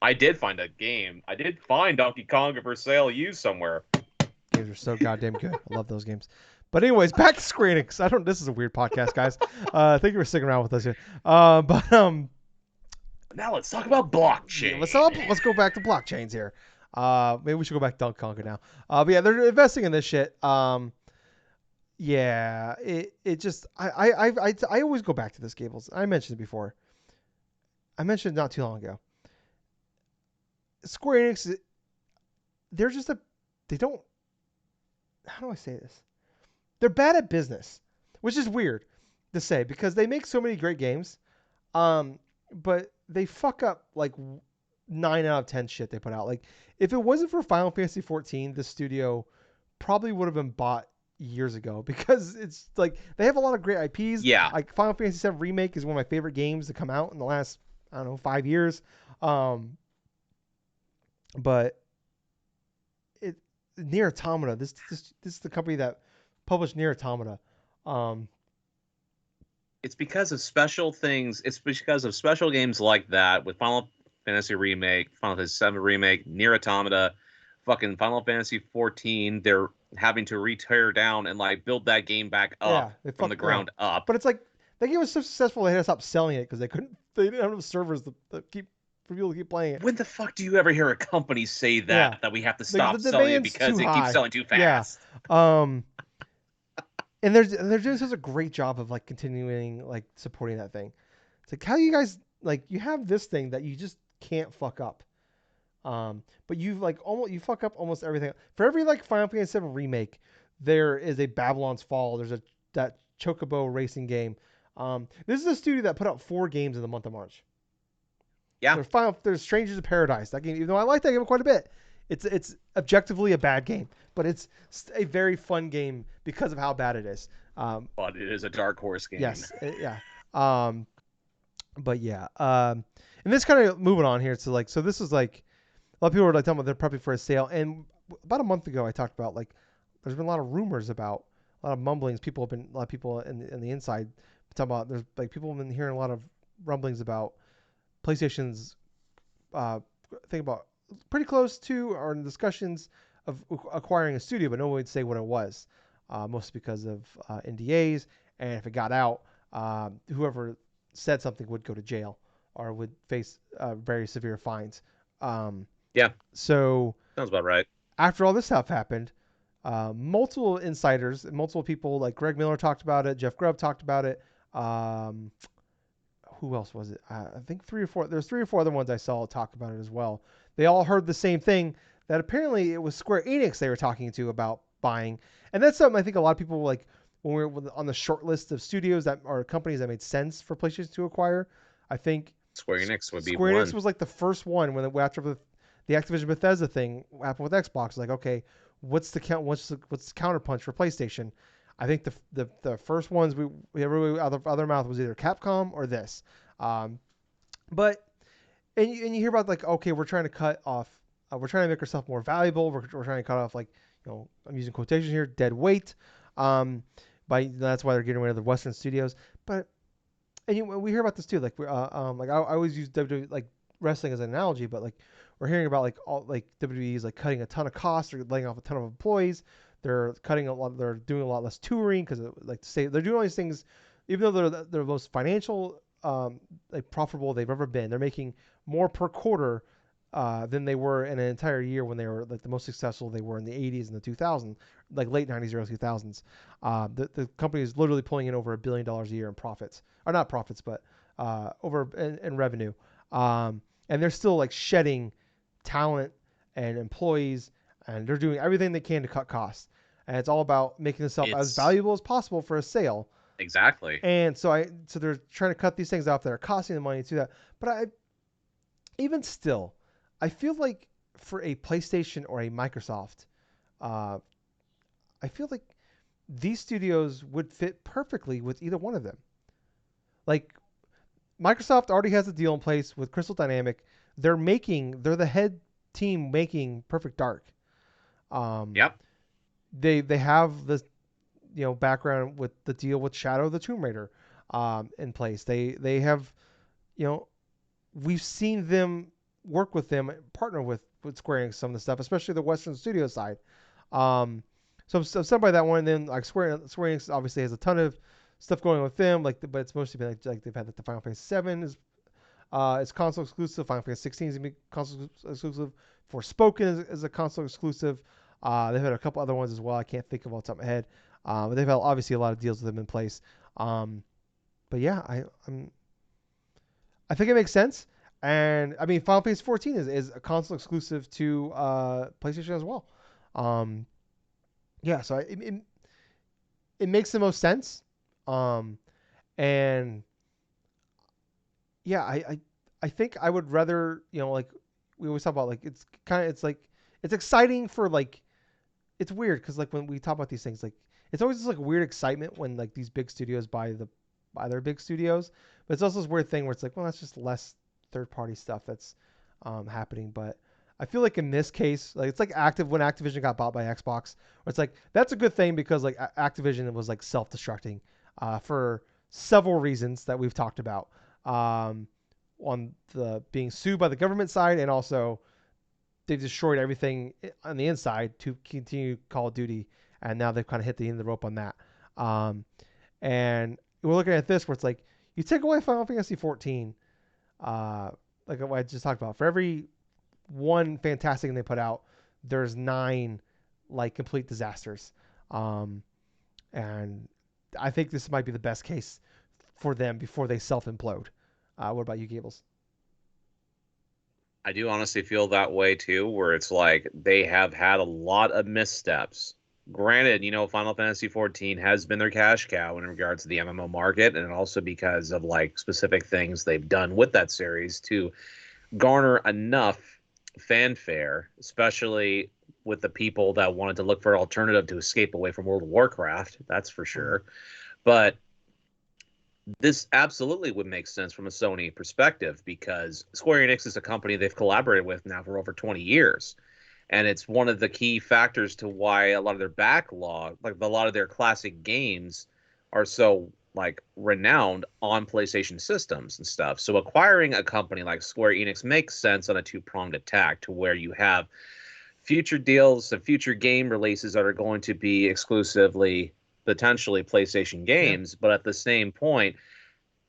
I did find a game. I did find Donkey Konga for sale used somewhere. Games are so goddamn good. I love those games. But anyways, back to Square Enix. This is a weird podcast, guys. Thank you for sticking around with us here. Now let's talk about blockchain. Let's go back to blockchains here. Maybe we should go back to Donkey Kong now. But yeah, they're investing in this shit. Yeah, it just I always go back to this, Gables. I mentioned it before. I mentioned it not too long ago. Square Enix, they're just they don't. How do I say this? They're bad at business, which is weird to say because they make so many great games, but they fuck up like 9 out of 10 shit they put out. Like if it wasn't for Final Fantasy 14, the studio probably would have been bought years ago because it's like they have a lot of great IPs. Yeah. Like Final Fantasy 7 Remake is one of my favorite games to come out in the last, I don't know, 5 years. But Nier Automata, this is the company that published Nier Automata. It's because of special things. It's because of special games like that with Final Fantasy Remake, Final Fantasy 7 Remake, Nier Automata, fucking Final Fantasy 14. They're having to tear down and like build that game back up from the ground up. But it's like that game was so successful they had to stop selling it because they didn't have enough servers for people to keep playing it. When the fuck do you ever hear a company say that we have to stop selling it because it keeps selling too fast? Yeah. And they're doing such a great job of like continuing like supporting that thing. It's like how you guys like you have this thing that you just can't fuck up. But you fuck up almost everything. For every like Final Fantasy 7 remake, there is a Babylon's Fall. There's that Chocobo racing game. This is a studio that put out 4 games in the month of March. Yeah. There's Strangers of Paradise. That game, even though I like that game quite a bit, it's objectively a bad game, but it's a very fun game because of how bad it is. But it is a dark horse game. Yes. Yeah. But yeah. And this kind of moving on here to like, so this is like, a lot of people are like talking about they're prepping for a sale. And about a month ago, I talked about like, there's been a lot of rumors about, a lot of mumblings. A lot of people in the inside talking about, there's like people have been hearing a lot of rumblings about PlayStation's think about pretty close to or in discussions of acquiring a studio, but no one would say what it was, mostly because of NDAs. And if it got out, whoever said something would go to jail or would face very severe fines. Yeah. So sounds about right. After all this stuff happened, multiple insiders, multiple people like Greg Miller talked about it, Jeff Grubb talked about it. Who else was it? I think 3 or 4. There's 3 or 4 other ones I saw talk about it as well. They all heard the same thing, that apparently it was Square Enix they were talking to about buying. And that's something I think a lot of people like when we were on the short list of studios that are companies that made sense for PlayStation to acquire. I think Square Enix would be Square one. Enix was like the first one after the Activision Bethesda thing happened with Xbox. Like, okay, what's the counterpunch for PlayStation? I think the first ones we really out of other mouth was either Capcom or this. But you hear about like, okay, we're trying to cut off, we're trying to make ourselves more valuable. We're trying to cut off, like, I'm using quotation here, dead weight. That's why they're getting rid of the Western studios. But we hear about this too. Like I always use WWE like wrestling as an analogy, but like we're hearing about like all like WWE's like cutting a ton of costs or laying off a ton of employees. They're cutting a lot. They're doing a lot less touring because like to say they're doing all these things, even though they're the most financial like profitable they've ever been. They're making more per quarter than they were in an entire year when they were like the most successful they were in the 80s and the 2000s, like late 90s, early 2000s. The company is literally pulling in over $1 billion a year in profits, or not profits, but over in revenue. And they're still like shedding talent and employees, and they're doing everything they can to cut costs. And it's all about making themselves as valuable as possible for a sale. Exactly. And so they're trying to cut these things off that are costing them money to do that. But even still, I feel like for a PlayStation or a Microsoft, uh, I feel like these studios would fit perfectly with either one of them. Like Microsoft already has a deal in place with Crystal Dynamic. They're the head team making Perfect Dark. Um, Yep. they have the background with the deal with Shadow of the Tomb Raider in place. They have you know we've seen them work with them, partner with Square Enix some of the stuff, especially the Western Studio side. Um, so some by that one. And then like Square Enix obviously has a ton of stuff going on with them, but it's mostly been like they've had like the Final Fantasy 7 is it's console exclusive. Final Fantasy 16 is gonna be console exclusive. Forspoken is a console exclusive. They've had a couple other ones as well. I can't think of all the top of my head. But they've had obviously a lot of deals with them in place. Um, but yeah, I think it makes sense. And I mean, Final Fantasy 14 is a console exclusive to PlayStation as well. Um, yeah, so it makes the most sense. Um, and yeah, I think I would rather like we always talk about like it's like it's exciting for like it's weird because like when we talk about these things like it's always just like weird excitement when like these big studios buy their big studios, but it's also this weird thing where it's like well that's just less third party stuff that's happening. But I feel like in this case like it's like active when Activision got bought by Xbox where it's like that's a good thing because like Activision was like self destructing for several reasons that we've talked about um, on the being sued by the government side and also they've destroyed everything on the inside to continue Call of Duty, and now they've kind of hit the end of the rope on that. Um, and we're looking at this where it's like you take away Final Fantasy 14, like what I just talked about. For every one fantastic thing they put out, there's 9 like complete disasters. Um, and I think this might be the best case for them before they self implode. What about you, Gables? I do honestly feel that way too, where it's like they have had a lot of missteps. Granted, Final Fantasy 14 has been their cash cow in regards to the MMO market, and also because of like specific things they've done with that series to garner enough fanfare, especially with the people that wanted to look for an alternative to escape away from World of Warcraft. That's for Mm. sure. But this absolutely would make sense from a Sony perspective because Square Enix is a company they've collaborated with now for over 20 years. And it's one of the key factors to why a lot of their backlog, like a lot of their classic games, are so like renowned on PlayStation systems and stuff. So acquiring a company like Square Enix makes sense on a two-pronged attack to where you have future deals and future game releases that are going to be exclusively potentially PlayStation Yeah. games, but at the same point,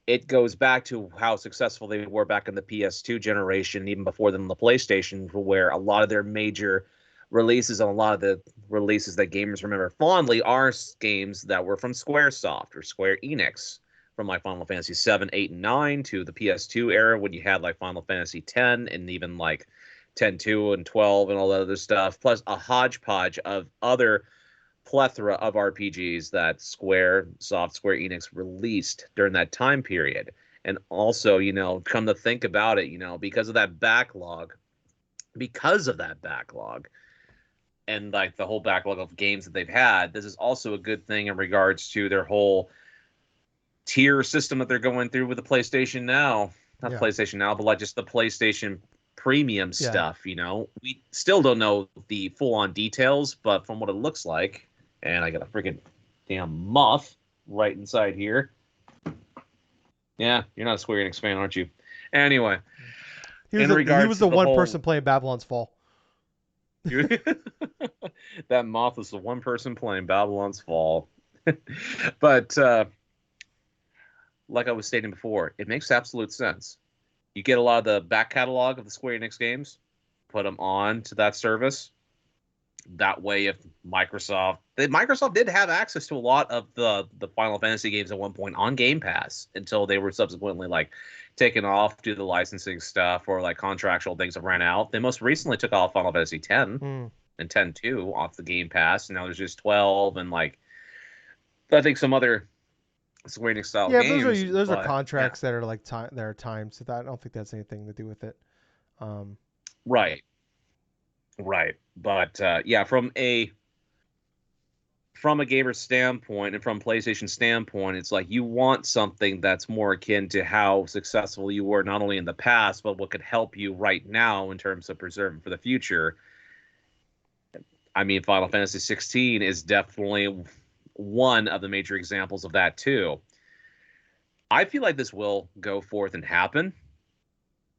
it goes back to how successful they were back in the PS2 generation, even before them the PlayStation, where a lot of their major releases and a lot of the releases that gamers remember fondly are games that were from SquareSoft or Square Enix, from like Final Fantasy 7, 8, and 9 to the PS2 era when you had like Final Fantasy 10 and even like 10-2 and 12 and all that other stuff, plus a hodgepodge of other plethora of RPGs that Square Enix released during that time period. And also, come to think about it, because of that backlog and like the whole backlog of games that they've had, this is also a good thing in regards to their whole tier system that they're going through with the PlayStation Now. Not Yeah. PlayStation Now, but like just the PlayStation premium Yeah. stuff, We still don't know the full on details, but from what it looks like, and I got a freaking damn moth right inside here. Yeah, you're not a Square Enix fan, aren't you? Anyway, in He was regards to the the one whole person playing Babylon's Fall. that moth is the one person playing Babylon's Fall. But like I was stating before, it makes absolute sense. You get a lot of the back catalog of the Square Enix games, put them on to that service. That way, if Microsoft did have access to a lot of the Final Fantasy games at one point on Game Pass until they were subsequently like taken off due to the licensing stuff or like contractual things that ran out. They most recently took off Final Fantasy 10 Hmm. and 10-2 off the Game Pass, and now there's just 12 and like I think some other Square Enix style Yeah, but games. those are But yeah, contracts that are like time that are timed, so that I don't think that's anything to do with it. Um, right. Right. But yeah, from a gamer standpoint and from PlayStation standpoint, it's like you want something that's more akin to how successful you were not only in the past, but what could help you right now in terms of preserving for the future. I mean, Final Fantasy 16 is definitely one of the major examples of that too. I feel like this will go forth and happen.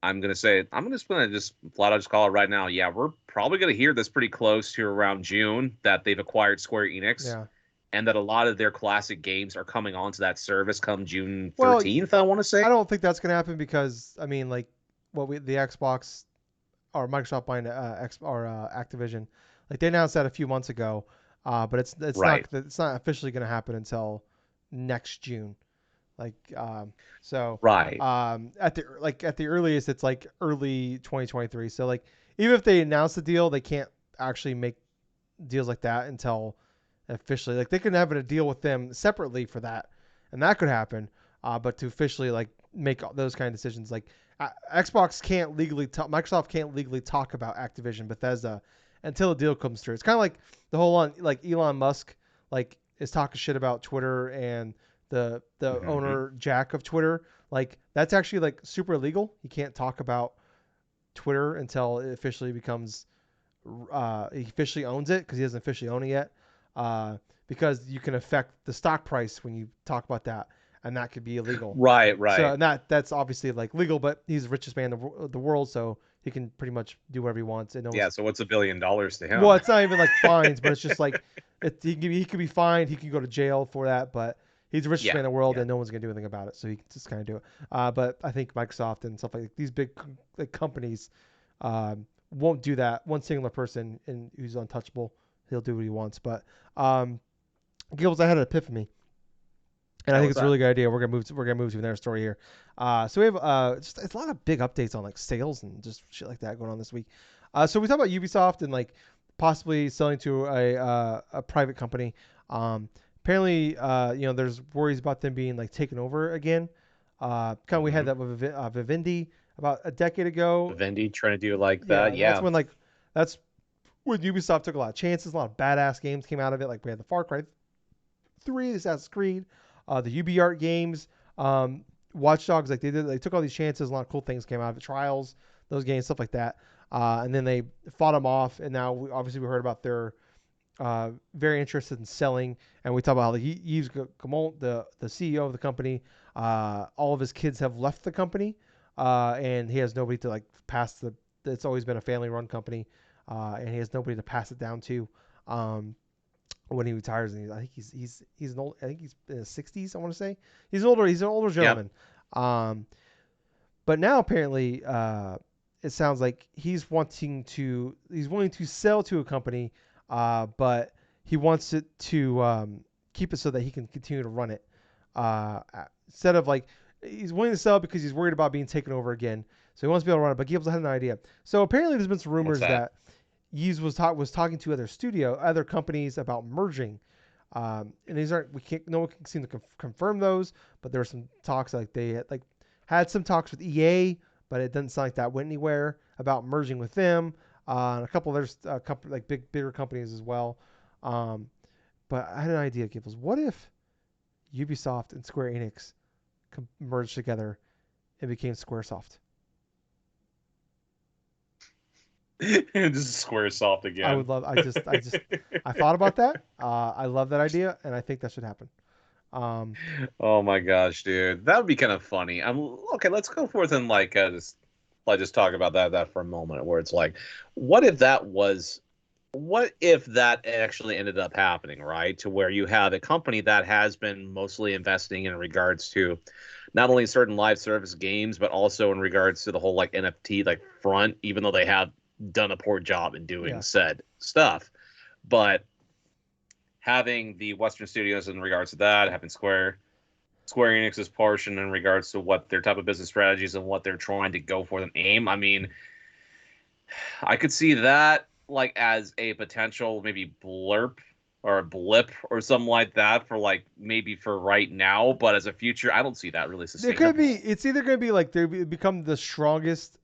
I'm gonna just flat out just call it right now. Yeah, we're probably gonna hear this pretty close to around June that they've acquired Square Enix, Yeah. and that a lot of their classic games are coming onto that service come June Well, 13th. I want to say. I don't think that's gonna happen because I mean, like, what we the Xbox or Microsoft buying Activision, like they announced that a few months ago, but Right, it's not officially gonna happen until next June. Like so right. at the earliest it's like early 2023. So like even if they announce the deal, they can't actually make deals like that until officially. Like they can have a deal with them separately for that, and that could happen. But to officially like make those kind of decisions, like Xbox can't legally, Microsoft can't legally talk about Activision, Bethesda, until a deal comes through. It's kind of like the whole on like Elon Musk like is talking shit about Twitter and the Hmm. owner Jack of Twitter. Like that's actually like super illegal. You can't talk about Twitter until it officially becomes he officially owns it because he doesn't officially own it yet. Because you can affect the stock price when you talk about that, and that could be illegal. Right, So right. and that's obviously like legal, but he's the richest man in the world, so he can pretty much do whatever he wants. And no Yeah. one's So what's $1 billion to well, him? it's not even like fines, but it's just like he could be fined, he can go to jail for that, but he's the richest Yeah, man in the world, yeah. and no one's gonna do anything about it, so he can just kind of do it. But I think Microsoft and stuff like these big like companies won't do that. One singular person and who's untouchable, he'll do what he wants. But um, Gills, I had an epiphany, and I Yeah, think what's it's a that? really good idea. We're gonna move to their story here. So we have just it's a lot of big updates on like sales and just shit like that going on this week. So we talk about Ubisoft and like possibly selling to a private company. Apparently, there's worries about them being like taken over again. Kind of we had Hmm. that with Vivendi about a decade ago. Vivendi trying to do like that. Yeah, Yeah. that's when Ubisoft took a lot of chances. A lot of badass games came out of it. Like we had the Far Cry 3, Assassin's Creed, the UbiArt games, Watch Dogs. Like they took all these chances. A lot of cool things came out of it. Trials, those games, stuff like that. And then they fought them off. And now obviously we heard about their very interested in selling. And we talk about how Yves Guillemot, the CEO of the company, all of his kids have left the company, and he has nobody to like pass the. It's always been a family-run company, and he has nobody to pass it down to. When he retires, and I think he's an old. I think he's in his 60s. I want to say He's an older Yep. gentleman. But now apparently, it sounds like he's willing to sell to a company, but he wants it to keep it so that he can continue to run it. Uh, Instead of like he's willing to sell because he's worried about being taken over again. So he wants to be able to run it, but Gables had an idea. So apparently, there's been some What's rumors that? that Yeez was talking to other companies about merging. And these aren't we can't no one can seem to confirm those, but there were some talks like they had some talks with EA, but it doesn't sound like that went anywhere about merging with them. And a couple others, like bigger companies as well. Um, but I had an idea, Gibbs. What if Ubisoft and Square Enix merged together and became SquareSoft? This is SquareSoft I again. would love. I thought about that. I love that idea, and I think that should happen. Um, Oh my gosh, dude, that would be kind of funny. Okay. Let's go forth and just talk about that for a moment. Where it's like, what if that was, what if that actually ended up happening, right? To where you have a company that has been mostly investing in regards to not only certain live service games, but also in regards to the whole like NFT like front, even though they have done a poor job in doing yeah, said stuff, but having the Western studios in regards to that, having Square Enix's portion in regards to what their type of business strategies and what they're trying to go for and aim. I mean, I could see that like as a potential maybe blurb or a blip or something like that for like maybe for right now, but as a future, I don't see that really there could be. sustainable. It's either going to be like they become the strongest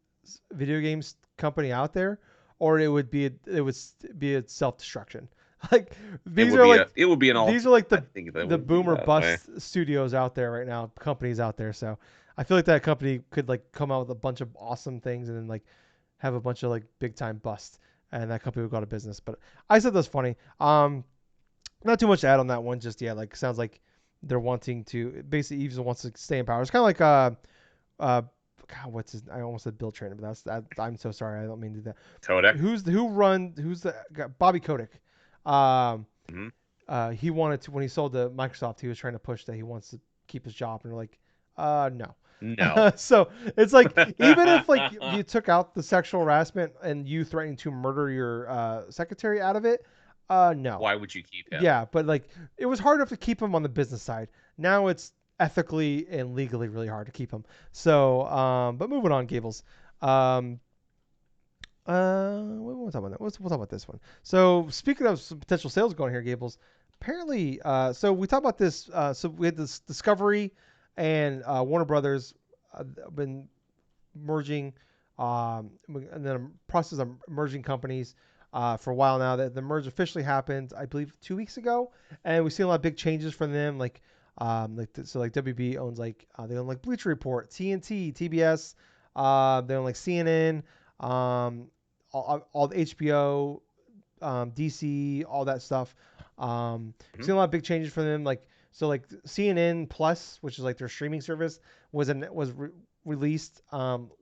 video games company out there, or it would be a self destruction. Like It these would are be like a it would be an alt. these are like I think that the would be boomer that way. bust studios out there right now, companies out there. So I feel like that company could like come out with a bunch of awesome things and then like have a bunch of like big time bust, and that company would go out of business. But I said that's funny. Not too much to add on that one just yet. Like sounds like they're wanting to basically Eves wants to stay in power. It's kind of like uh God, what's his? I almost said Bill Trainer, but I'm so sorry. I don't mean to do that. Kodak. Who's the Bobby Kotick? Um, Hmm. he wanted to when he sold to Microsoft. He was trying to push that he wants to keep his job, and they're like, no. No. So it's like even if like you took out the sexual harassment and you threatening to murder your secretary out of it, no. Why would you keep him? Yeah, but like it was hard enough to keep him on the business side. Now it's ethically and legally really hard to keep him. So, but moving on, Gables. Um, we'll talk about that. We'll talk about this one. So, speaking of some potential sales going here, Gables. Apparently, so we talked about this. So we had this Discovery and Warner Brothers been merging, and then a process of merging companies for a while now. The merge officially happened, I believe, 2 weeks ago, and we've seen a lot of big changes from them. Like WB owns they own like Bleacher Report, TNT, TBS. They own like CNN, all the HBO, DC, all that stuff. Mhm. Seen a lot of big changes from them. Like CNN Plus, which is like their streaming service, was released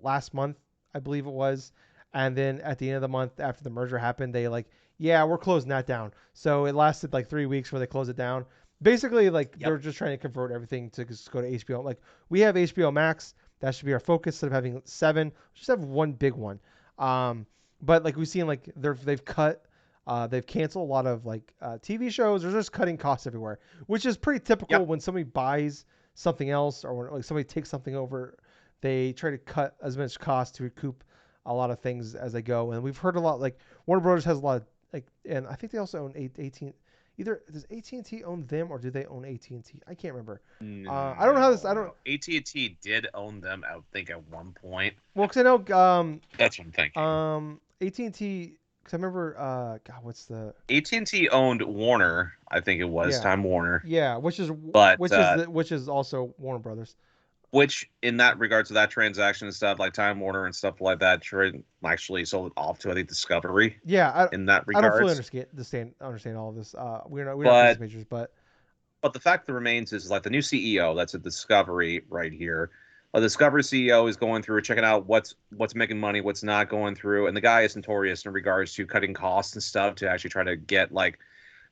last month, I believe it was. And then at the end of the month, after the merger happened, they like, yeah, we're closing that down. So it lasted like 3 weeks where they closed it down. Basically, like Yep. they're just trying to convert everything to just go to HBO. Like we have HBO Max, that should be our focus. Instead of having seven, just have one big one. Um, but like we've seen, like they've canceled a lot of like TV shows. They're just cutting costs everywhere, which is pretty typical Yep. when somebody buys something else or when like somebody takes something over. They try to cut as much cost to recoup a lot of things as they go. And we've heard a lot, like Warner Brothers has a lot of like, and I think they also own 18. Either does AT&T own them or do they own AT&T? I can't remember. I don't know how this. No, I don't. no. AT&T did own them, I think, at one point. Well, because I know That's what I'm thinking. AT&T. Because I remember God, what's the AT&T owned Warner, I think it was yeah Time Warner, yeah but which is also Warner Brothers. which in that regards to that transaction and stuff like Time Warner and stuff like that, actually sold it off to I think Discovery Yeah, in that I don't fully regards. understand all of this. We're not business But majors, but the fact that remains is like the new CEO that's at Discovery right here. A Discovery CEO is going through checking out what's making money, what's not going through, and the guy is notorious in regards to cutting costs and stuff to actually try to get like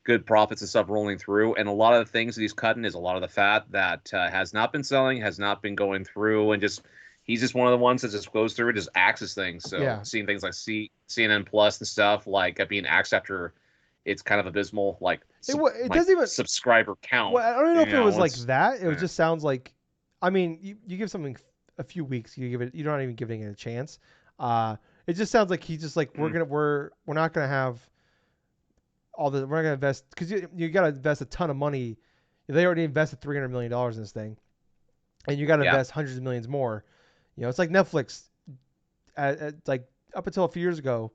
good profits and stuff rolling through. And a lot of the things that he's cutting is a lot of the fat that has not been selling, has not been going through, and just he's just one of the ones that just goes through and just axes things. So yeah, seeing things like CNN Plus and stuff like being axed after it's kind of abysmal, like it like doesn't even. subscriber count. Well, I don't even know if it was like It's that. It eh, just sounds like, I mean, you give something a few weeks, you're not even giving it a chance. It just sounds like he's just like mm, we're not gonna have we're not gonna invest because you gotta invest a ton of money. They already invested $300 million in this thing, and you gotta yeah, invest hundreds of millions more. It's like Netflix, like up until a few years ago,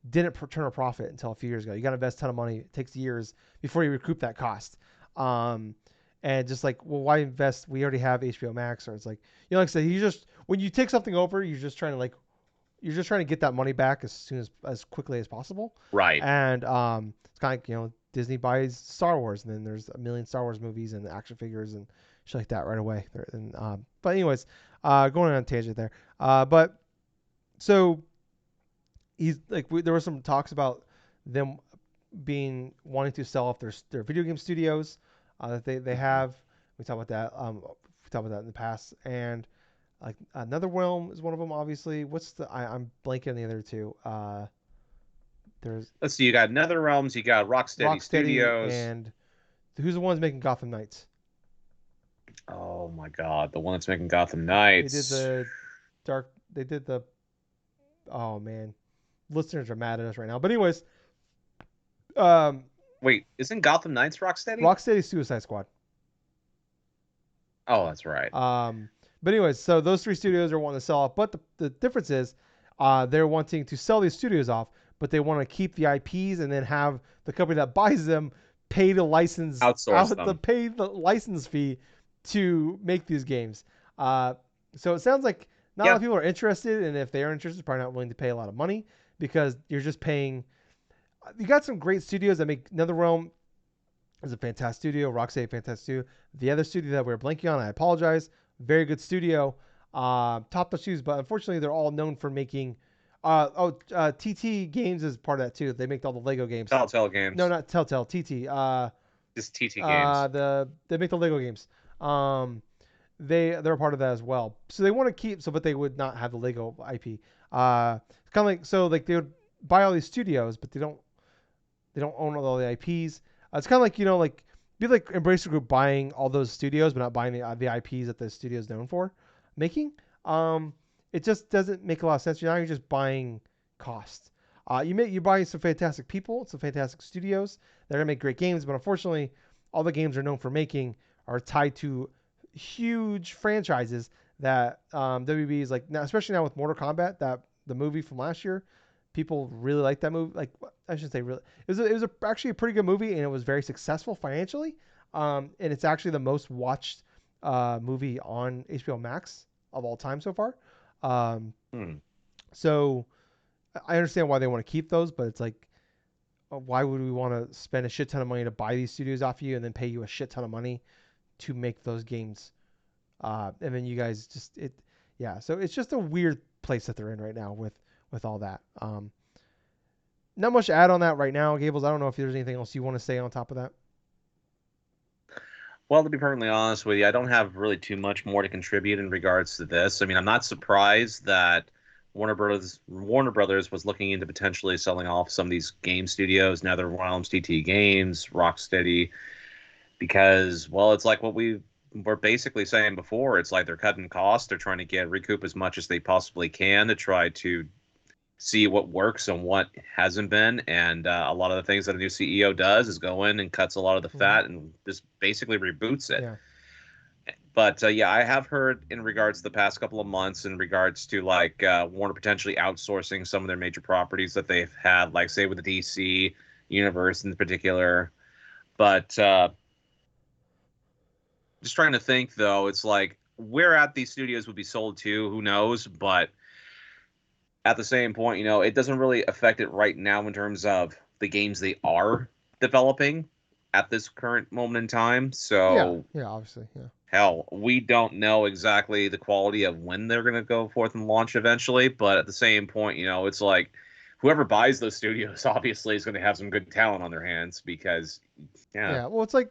didn't turn a profit until a few years ago. You got to invest a ton of money. It takes years before you recoup that cost. Um, and just like, well, why invest? We already have HBO Max, or it's like, like I said, you just when you take something over, you're just trying to get that money back as quickly as possible. right. And it's kind of like Disney buys Star Wars, and then there's a million Star Wars movies and action figures and shit like that right away. But anyways, going on a tangent there. But so he's like there were some talks about them being wanting to sell off their video game studios that they Mhm. have. We talked about that. We talked about that in the past, and like Another Realm is one of them. Obviously, I'm blanking on the other two. There's Let's see. You got NetherRealms, you got Rocksteady Rocksteady Studios. and who's the ones making Gotham Knights? Oh my God, the one that's making Gotham They did Knights. the dark. They did the. Oh man, listeners are mad at us right now. But anyways, um, Wait, isn't Gotham Knights Rocksteady? Rocksteady Suicide Squad. Oh, that's right. Um, but anyways, so those three studios are wanting to sell off, but the difference is, they're wanting to sell these studios off, but they want to keep the IPs and then have the company that buys them pay to license Outsource out the them. pay the license fee to make these games. Uh, so it sounds like not a lot Yeah, of people are interested, and if they are interested, probably not willing to pay a lot of money because you're just paying. You got some great studios that make NetherRealm is a fantastic studio. Rocksteady, fantastic studio. The other studio that we're blanking on, I apologize. Very good studio. Top notch studios, but unfortunately, they're all known for making. TT Games is part of that too. They make all the Lego games. Telltale No, Games. not Telltale. TT. Just TT Games. They make the Lego games. They're a part of that as well. So they want to keep but they would not have the Lego IP. It's kind of like they would buy all these studios, but they don't own all the IPs. It's kind of like be like Embracer Group buying all those studios, but not buying the IPs that the studio is known for making. Um, it just doesn't make a lot of sense. You're just buying cost. You're buying some fantastic people, some fantastic studios that are gonna make great games, but unfortunately, all the games are known for making are tied to huge franchises that WB is like now, especially now with Mortal Kombat, that the movie from last year. People really like that movie. Like I should say, really, actually a pretty good movie, and it was very successful financially. And it's actually the most watched movie on HBO Max of all time so far. Um, Hmm. so I understand why they want to keep those, but it's like, why would we want to spend a shit ton of money to buy these studios off you and then pay you a shit ton of money to make those games? And then you guys yeah. So it's just a weird place that they're in right now with all that. Not much to add on that right now, Gables. I don't know if there's anything else you want to say on top of that. Well, to be perfectly honest with you, I don't have really too much more to contribute in regards to this. I mean, I'm not surprised that Warner Brothers was looking into potentially selling off some of these game studios, NetherRealms, TT Games, Rocksteady, because, well, it's like what we were basically saying before. It's like they're cutting costs. They're trying to recoup as much as they possibly can to try to see what works and what hasn't been. And a lot of the things that a new CEO does is go in and cuts a lot of the Mm-hmm. fat and just basically reboots it. Yeah. But yeah, I have heard in regards to the past couple of months, in regards to like Warner potentially outsourcing some of their major properties that they've had, like say with the DC universe in particular. But just trying to think though, it's like where at these studios would be sold to, who knows? But at the same point, it doesn't really affect it right now in terms of the games they are developing at this current moment in time. Yeah. So, Yeah. Obviously. Yeah. hell, we don't know exactly the quality of when they're going to go forth and launch eventually. But at the same point, it's like whoever buys those studios obviously is going to have some good talent on their hands because, yeah. Yeah. Well, it's like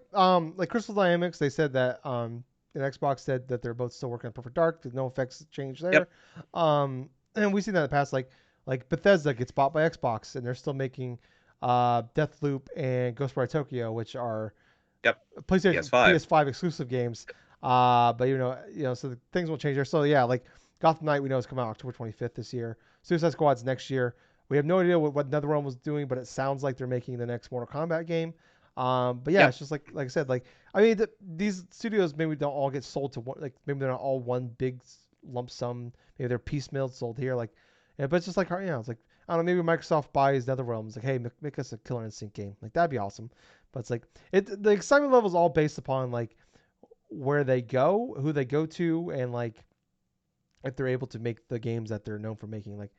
Crystal Dynamics. They said that and Xbox said that they're both still working on Perfect Dark. There's no effects change there. Yep. And we've seen that in the past. Like Bethesda gets bought by Xbox, and they're still making Deathloop and Ghostwire Tokyo, which are Yep. PlayStation PS5. PS5 exclusive games. But so the things will change there. So yeah, like Gotham Knight, we know is coming out October 25th this year. Suicide Squad's next year. We have no idea what NetherRealm was doing, but it sounds like they're making the next Mortal Kombat game. But yeah, Yep. it's just like I said, like I mean, these studios maybe don't all get sold to one, like maybe they're not all one big lump sum. Maybe they're piecemeal sold here, like yeah. But it's just like it's like I don't know, maybe Microsoft buys NetherRealm. It's like, hey, make us a Killer Instinct game. Like that'd be awesome. But it's like the excitement level is all based upon like where they go, who they go to, and like if they're able to make the games that they're known for making. Like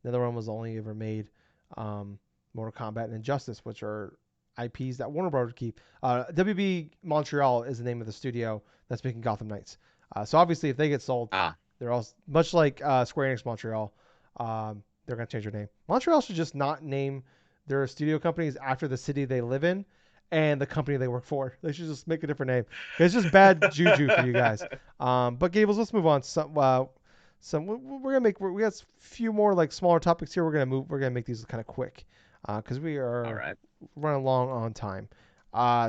NetherRealm was only ever made Mortal Kombat and Injustice, which are IPs that Warner Brothers keep. WB Montreal is the name of the studio that's making Gotham Knights. So obviously, if they get sold, Ah, they're all much like Square Enix Montreal. They're gonna change their name. Montreal should just not name their studio companies after the city they live in and the company they work for. They should just make a different name. It's just bad juju for you guys. But Gables, let's move on. We're gonna we got a few more like smaller topics here. We're gonna make these kind of quick because we all are right. running long on time.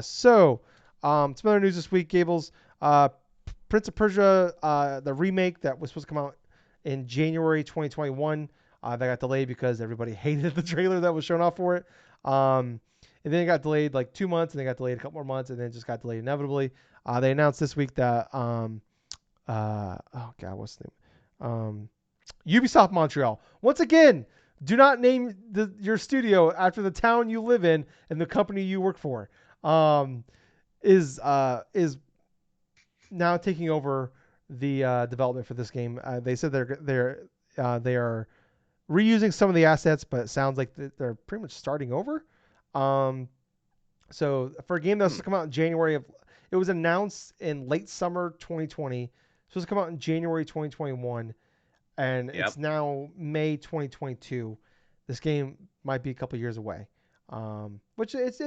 Some other news this week, Gables. Prince of Persia, the remake that was supposed to come out in January 2021, that got delayed because everybody hated the trailer that was shown off for it. And then it got delayed like 2 months, and then got delayed a couple more months, and then it just got delayed inevitably. They announced this week that oh god, what's the name? Ubisoft Montreal. Once again, Do not name your studio after the town you live in and the company you work for. Um, is now taking over the development for this game. They said they are reusing some of the assets, but it sounds like they're pretty much starting over. Um, so for a game that's supposed to come out in January of, it was announced in late summer 2020. Supposed to come out in January 2021, and Yep. it's now May 2022. This game might be a couple years away. Which it's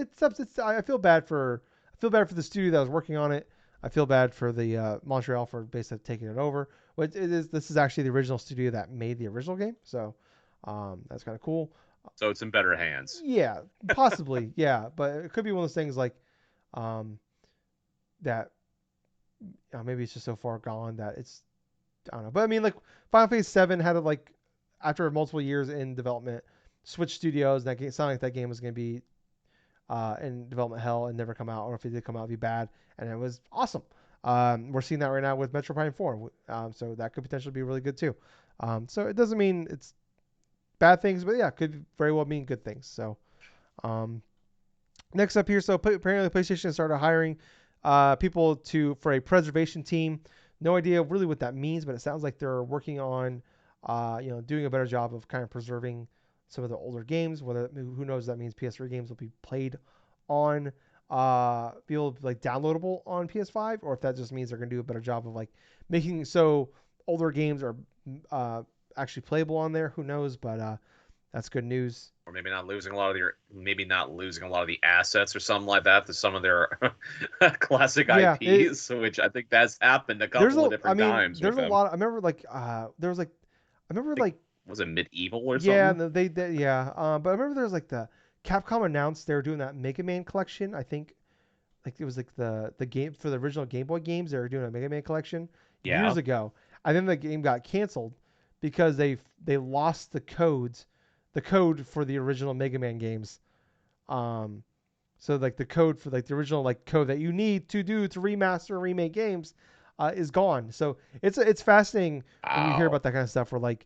I feel bad for the studio that was working on it. I feel bad for the Montreal for basically taking it over. But this is actually the original studio that made the original game, so that's kind of cool. So it's in better hands. Yeah, possibly, yeah, but it could be one of those things like um, that. Maybe it's just so far gone that it's I don't know. But I mean, like Final Fantasy VII had to like after multiple years in development, switch studios. That game sounded like that game was going to be in development hell and never come out, or if it did come out, it'd be bad. And it was awesome. We're seeing that right now with Metro Prime 4, so that could potentially be really good too. So it doesn't mean it's bad things, but yeah, it could very well mean good things. So um, next up here, so apparently PlayStation started hiring people for a preservation team. No idea really what that means, but it sounds like they're working on, doing a better job of kind of preserving some of the older games. Whether who knows that means PS3 games will be played on, be able to like downloadable on PS5, or if that just means they're gonna do a better job of like making so older games are actually playable on there. Who knows? But that's good news. Or maybe not losing a lot of the assets or something like that to some of their classic Yeah, IPs, which I think that's happened a couple of I different mean, times with there's a them. lot. I remember like there was like I remember I think like was it medieval or yeah, something? no, yeah. But I remember there was like the Capcom announced they were doing that Mega Man collection. I think like it was like the game for the original Game Boy games. They were doing a Mega Man collection years Yeah. ago, and then the game got canceled because they lost the code for the original Mega Man games. Um, so like the code for like the original like code that you need to do to remaster and remake games is gone. So it's fascinating when you hear Wow. about that kind of stuff. Where like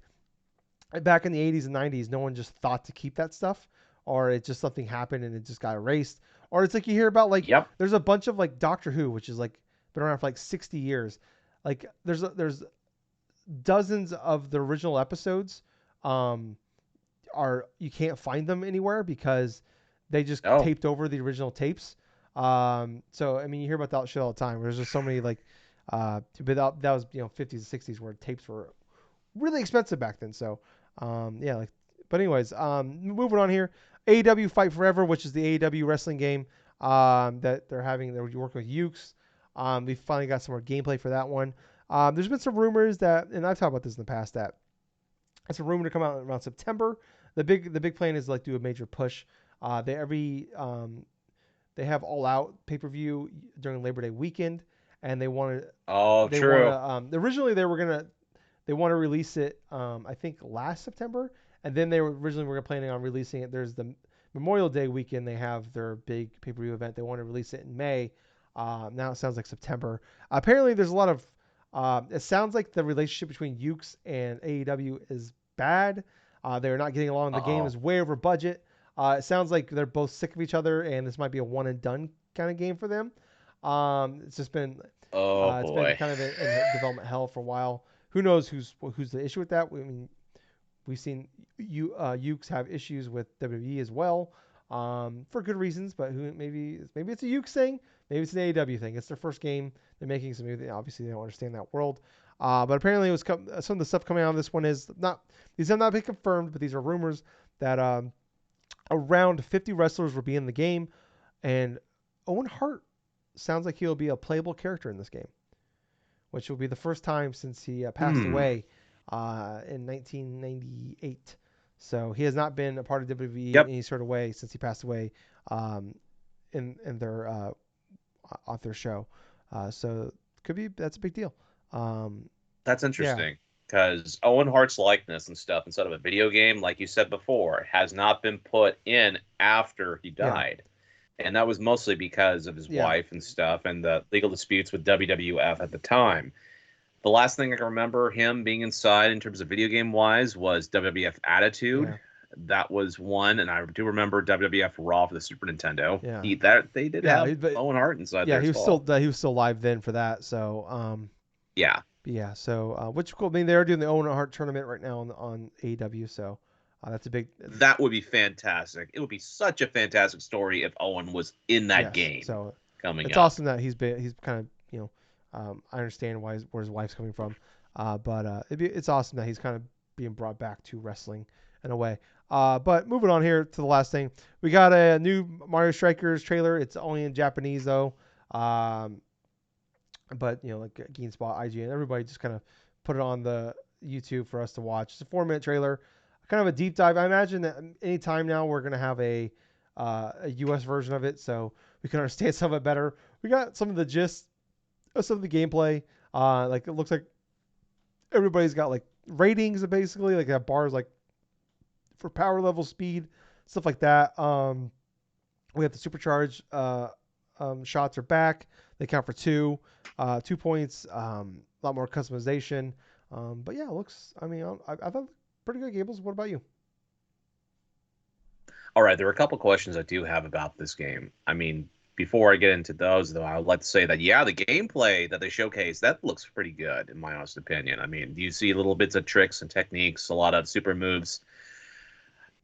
back in the 80s and 90s, no one just thought to keep that stuff, or it just something happened and it just got erased. Or it's like you hear about like Yep. there's a bunch of like Doctor Who, which is like been around for like 60 years. Like there's dozens of the original episodes um, are you can't find them anywhere because they just Oh. taped over the original tapes. So I mean, you hear about that shit all the time. Where there's just so many like, but that was 50s and 60s where tapes were really expensive back then. So yeah, like, but anyways, moving on here. AEW Fight Forever, which is the AEW wrestling game that they're working with Ukes. We finally got some more gameplay for that one. There's been some rumors that, and I've talked about this in the past, that it's a rumor to come out around September. The big plan is like do a major push. They have All Out pay per view during Labor Day weekend, and Oh, they want true. to originally they want to release it I think last September, and then they were planning on releasing it. There's the Memorial Day weekend. They have their big pay per view event. They want to release it in May. Now it sounds like September. Apparently, there's a lot of. It sounds like the relationship between Ukes and AEW is bad. They're not getting along. The game Uh-oh. is way over budget. It sounds like they're both sick of each other, and this might be a one and done kind of game for them. It's just been Oh it's been boy. kind of in development hell for a while. Who knows who's the issue with that? I mean, we've seen Ukes have issues with WWE as well, for good reasons. But maybe it's a Ukes thing, maybe it's an AEW thing. It's their first game they're making, so maybe obviously they don't understand that world. But apparently, some of the stuff coming out of this one is not. These have not been confirmed, but these are rumors that around 50 wrestlers will be in the game, and Owen Hart sounds like he'll be a playable character in this game, which will be the first time since he passed Hmm. away in 1998. So he has not been a part of WWE in Yep. any sort of way since he passed away um, in their off their show. So that's a big deal. Um, That's yeah, interesting because Owen Hart's likeness and stuff instead of a video game, like you said before, has not been put in after he yeah, died. And that was mostly because of his yeah, wife and stuff and the legal disputes with WWF at the time. The last thing I can remember him being inside in terms of video game wise was WWF Attitude. yeah. That was one, and I do remember WWF Raw for the Super Nintendo. Yeah. That they did Yeah, have Owen Hart inside yeah, there as well. he was still live then for that. So Yeah, yeah, so which cool. I mean, they are doing the Owen Hart tournament right now on AEW, so that's a big that would be fantastic. It would be such a fantastic story if Owen was in that yes. game So coming it's up. awesome that he's kind of I understand where his wife's coming from, but it's awesome that he's kind of being brought back to wrestling in a way. But moving on here to the last thing, we got a new Mario Strikers trailer. It's only in Japanese though. Um, but like GameSpot, IGN, everybody just kind of put it on the YouTube for us to watch. It's a 4-minute trailer, kind of a deep dive. I imagine that anytime now we're gonna have a US version of it, so we can understand some of it better. We got some of the gist of some of the gameplay. Like it looks like everybody's got like ratings basically, like that bars like for power level, speed, stuff like that. We have the supercharged shots are back. They count for 2 points. A lot more customization. But yeah, it looks. I mean, I thought pretty good. Gables. What about you? All right, there are a couple questions I do have about this game. I mean, before I get into those, though, I would like to say that yeah, the gameplay that they showcase that looks pretty good, in my honest opinion. I mean, you see little bits of tricks and techniques, a lot of super moves,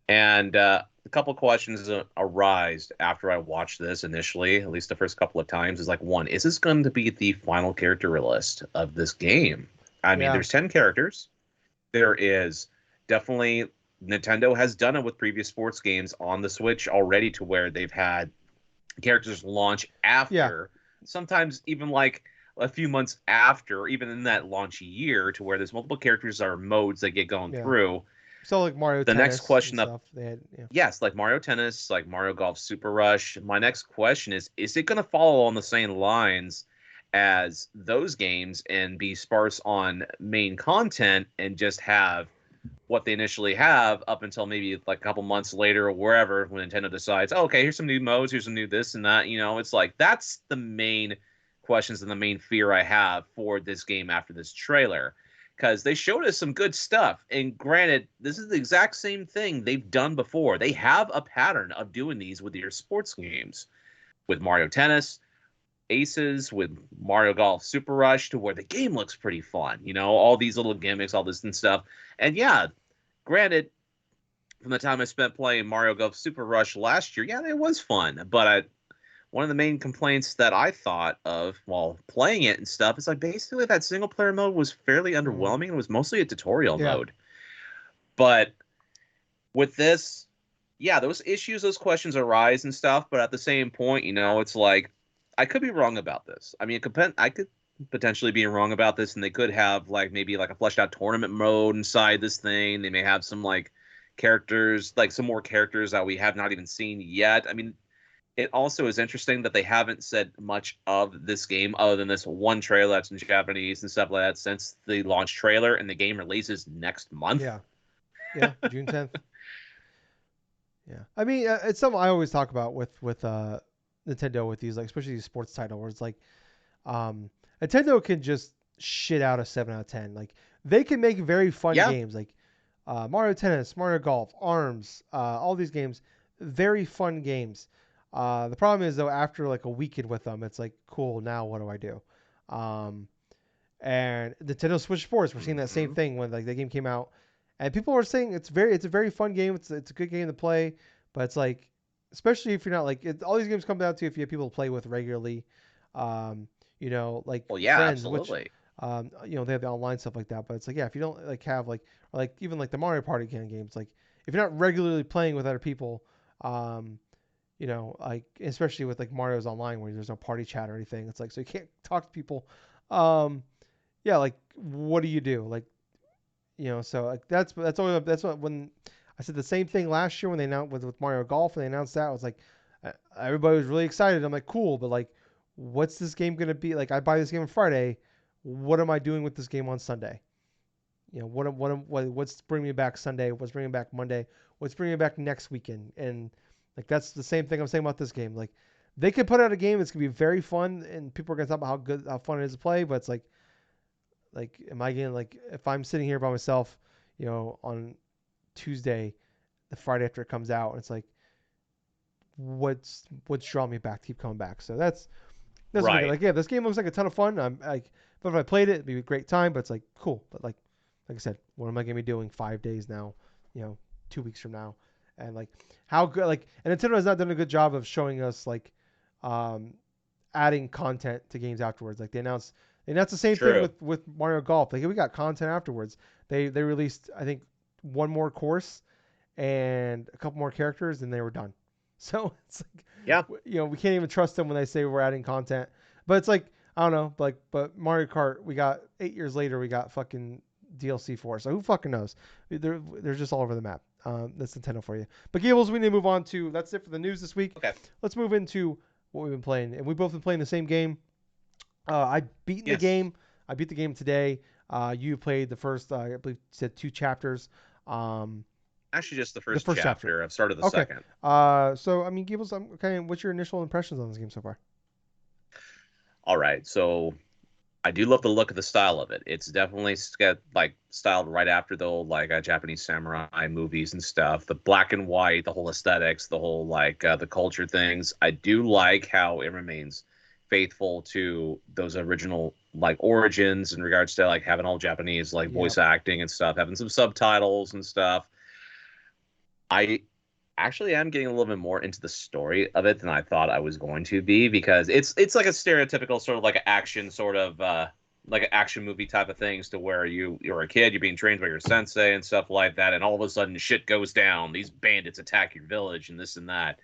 and a couple questions arise after I watched this initially, at least the first couple of times. Is like, one, is this going to be the final character list of this game? I mean, Yeah. there's 10 characters. There is definitely Nintendo has done it with previous sports games on the Switch already, to where they've had characters launch Yeah. after, sometimes even like a few months after, or even in that launch year, to where there's multiple characters or modes that get going Yeah. through. So like Mario The next Tennis and question up, stuff. They had. Yeah. yes, like Mario Tennis, like Mario Golf Super Rush. My next question is it going to follow on the same lines as those games and be sparse on main content and just have what they initially have up until maybe like a couple months later or wherever, when Nintendo decides, oh, okay, here's some new modes, here's some new this and that. It's like that's the main questions and the main fear I have for this game after this trailer. Because they showed us some good stuff. And granted, this is the exact same thing they've done before. They have a pattern of doing these with your sports games. With Mario Tennis, Aces, with Mario Golf Super Rush, to where the game looks pretty fun. All these little gimmicks, all this and stuff. And yeah, granted, from the time I spent playing Mario Golf Super Rush last year, yeah, it was fun. But one of the main complaints that I thought of while playing it and stuff is like basically that single player mode was fairly Mm. underwhelming. It was mostly a tutorial Yeah. mode. But with this, yeah, those issues, those questions arise and stuff. But at the same point, it's like I could be wrong about this. I mean, I could potentially be wrong about this, and they could have like maybe like a fleshed out tournament mode inside this thing. They may have some like characters, like some more characters that we have not even seen yet. I mean, it also is interesting that they haven't said much of this game other than this one trailer that's in Japanese and stuff like that since the launch trailer, and the game releases next month. Yeah. Yeah. June 10th. Yeah. I mean, it's something I always talk about with Nintendo with these, like especially these sports titles, where it's like um, Nintendo can just shit out a 7 out of 10. Like they can make very fun Yeah, games, like Mario Tennis, Mario Golf, Arms, all these games, very fun games. The problem is though, after like a weekend with them, it's like, cool. Now what do I do? Um, and Nintendo Switch Sports, we're seeing that same mm-hmm. thing when like the game came out, and people are saying it's a very fun game. It's a good game to play, but it's like, especially if you're not like all these games come down to if you have people to play with regularly, like Well, yeah, friends, which absolutely. they have the online stuff like that. But it's like, yeah, if you don't like have like, or like even like the Mario Party kind of games, like if you're not regularly playing with other people, um, like especially with like Mario's online where there's no party chat or anything, it's like so you can't talk to people. Um, yeah, like what do you do? Like, so like that's what when I said the same thing last year when they announced with Mario Golf and they announced that, I was like, everybody was really excited. I'm like, cool, but like, what's this game gonna be? Like, I buy this game on Friday. What am I doing with this game on Sunday? What's bringing me back Sunday? What's bringing me back Monday? What's bringing me back next weekend? And like that's the same thing I'm saying about this game. Like, they could put out a game that's gonna be very fun and people are gonna talk about how fun it is to play, but it's like, am I getting like if I'm sitting here by myself, on Tuesday, the Friday after it comes out. And it's like, what's drawing me back to keep coming back? So that's what I'm Right. like. Yeah, this game looks like a ton of fun. I'm like, but if I played it, it'd be a great time. But it's like cool. But like I said, what am I gonna be doing 5 days now? 2 weeks from now, and like how good and Nintendo has not done a good job of showing us um, adding content to games afterwards. Like they announced the same thing True. with Mario Golf. Like, hey, we got content afterwards. They released, I think, one more course and a couple more characters, and they were done. So it's Yeah. like, we can't even trust them when they say we're adding content. But it's like, I don't know, but Mario Kart, we got 8 years later, we got fucking DLC for. So who fucking knows? They're just all over the map. That's Nintendo for you. But Gables, we need to move on to. That's it for the news this week. Okay. Let's move into what we've been playing, and we've both been playing the same game. I beaten the Yes. game. I beat the game today. You played the first, I believe, you said 2 chapters. Um, Actually, just the the first first chapter. chapter. I've started the Okay. second. So I mean, Gables, okay. What's your initial impressions on this game so far? All right. So I do love the look of the style of it. It's definitely got like styled right after the old like Japanese samurai movies and stuff. The black and white, the whole aesthetics, the whole the culture things. I do like how it remains faithful to those original like origins in regards to like having all Japanese like Yeah. voice acting and stuff, having some subtitles and stuff. I actually am getting a little bit more into the story of it than I thought I was going to be because it's like a stereotypical sort of like an action sort of like an action movie type of things to where you're a kid, you're being trained by your sensei and stuff like that, and all of a sudden shit goes down. These bandits attack your village and this and that.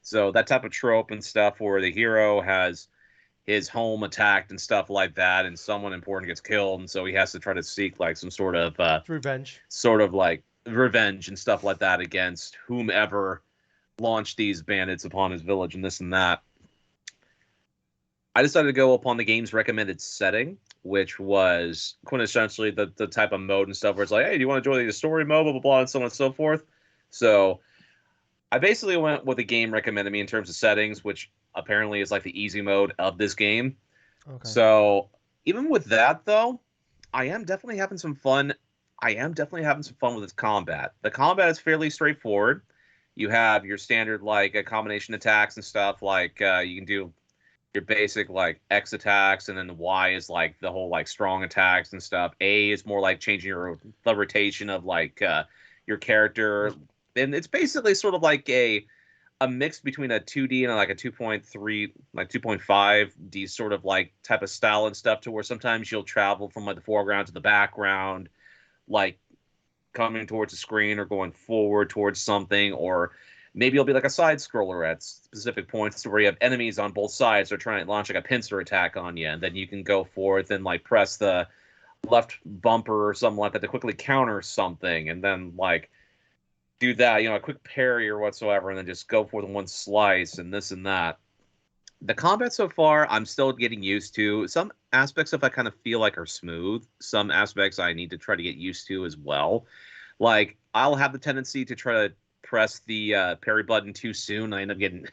So that type of trope and stuff where the hero has his home attacked and stuff like that, and someone important gets killed, and so he has to try to seek like some It's revenge. sort of like revenge and stuff like that against whomever launched these bandits upon his village and this and that. I decided to go upon the game's recommended setting, which was quintessentially the type of mode and stuff where it's like, hey, do you want to join the story mode, blah, blah, blah, and so on and so forth. So I basically went with the game recommended me in terms of settings, which apparently is like the easy mode of this game. Okay. So even with that, though, I am definitely having some fun. I am definitely having some fun with its combat. The combat is fairly straightforward. You have your standard like a combination attacks and stuff. Like you can do your basic like X attacks, and then the Y is like the whole like strong attacks and stuff. A is more like changing the rotation of like your character, and it's basically sort of like a mix between a 2D and like a 2.3, like 2.5D sort of like type of style and stuff, to where sometimes you'll travel from like the foreground to the background, like coming towards the screen or going forward towards something, or maybe it'll be like a side scroller at specific points to where you have enemies on both sides. They're trying to launch like a pincer attack on you, and then you can go forth and like press the left bumper or something like that to quickly counter something, and then like do that, a quick parry or whatsoever, and then just go for the one slice and this and that. The combat so far, I'm still getting used to. Some aspects of it I kind of feel like are smooth. Some aspects I need to try to get used to as well. Like, I'll have the tendency to try to press the parry button too soon. I end up getting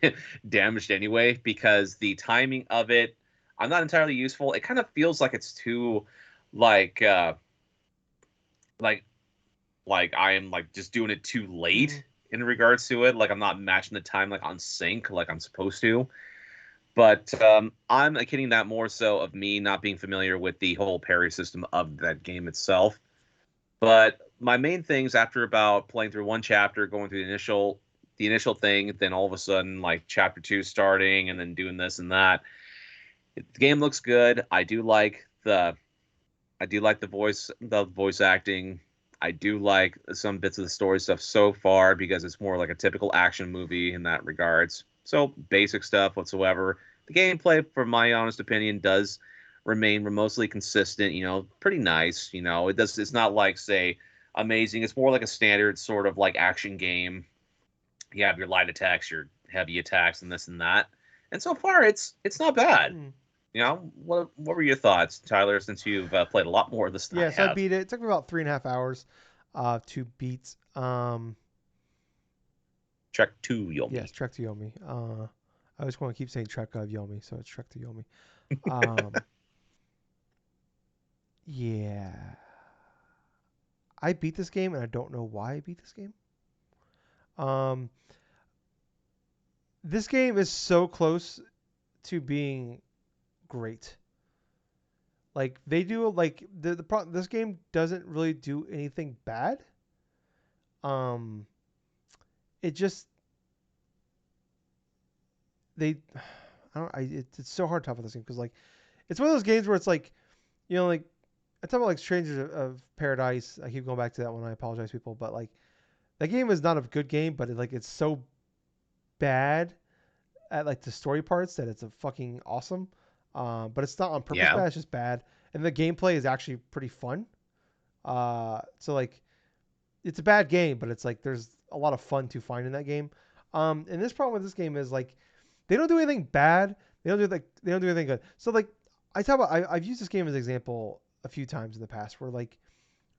damaged anyway because the timing of it, I'm not entirely useful. It kind of feels like it's too, like, like I am like just doing it too Mm-hmm. late in regards to it. Like I'm not matching the time like on sync like I'm supposed to. But I'm kidding that more so of me not being familiar with the whole parry system of that game itself. But my main things after about playing through one chapter, going through the initial thing, then all of a sudden like chapter two starting and then doing this and that. The game looks good. I do like the voice acting. I do like some bits of the story stuff so far because it's more like a typical action movie in that regards. So basic stuff whatsoever. The gameplay, for my honest opinion, does remain mostly consistent. Pretty nice. It's not like say amazing. It's more like a standard sort of like action game. You have your light attacks, your heavy attacks, and this and that. And so far, it's not bad. Mm-hmm. What were your thoughts, Tyler? Since you've played a lot more of this than I Yeah, so I have. beat it. It took me about 3.5 hours to beat. Trek to Yes, Yomi. Trek to Yomi. I just want to keep saying Trek of Yomi, so it's Trek to Yomi. Um, yeah, I beat this game, and I don't know why I beat this game. Um, this game is so close to being great. Like they do like this game doesn't really do anything bad. Um, it just they I don't it's so hard to talk about this game because like it's one of those games where it's like like I talk about like Strangers of Paradise. I keep going back to that one. I apologize, people, but like that game is not a good game, but it's so bad at like the story parts that it's a fucking awesome. But it's not on purpose Yeah. bad. It's just bad, and the gameplay is actually pretty fun. So like it's a bad game, but it's like there's a lot of fun to find in that game. And this problem with this game is like they don't do anything bad. They don't do anything good. So like I've used this game as an example a few times in the past where like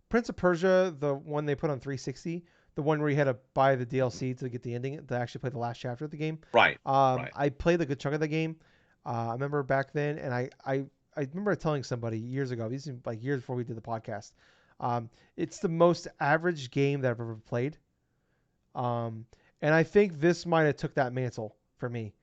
Prince of Persia, the one they put on 360, the one where you had to buy the DLC to get the ending to actually play the last chapter of the game. Right. Right. I played a good chunk of the game. I remember back then, and I remember telling somebody years ago, these are like years before we did the podcast. It's the most average game that I've ever played. Um, and I think this might have took that mantle for me.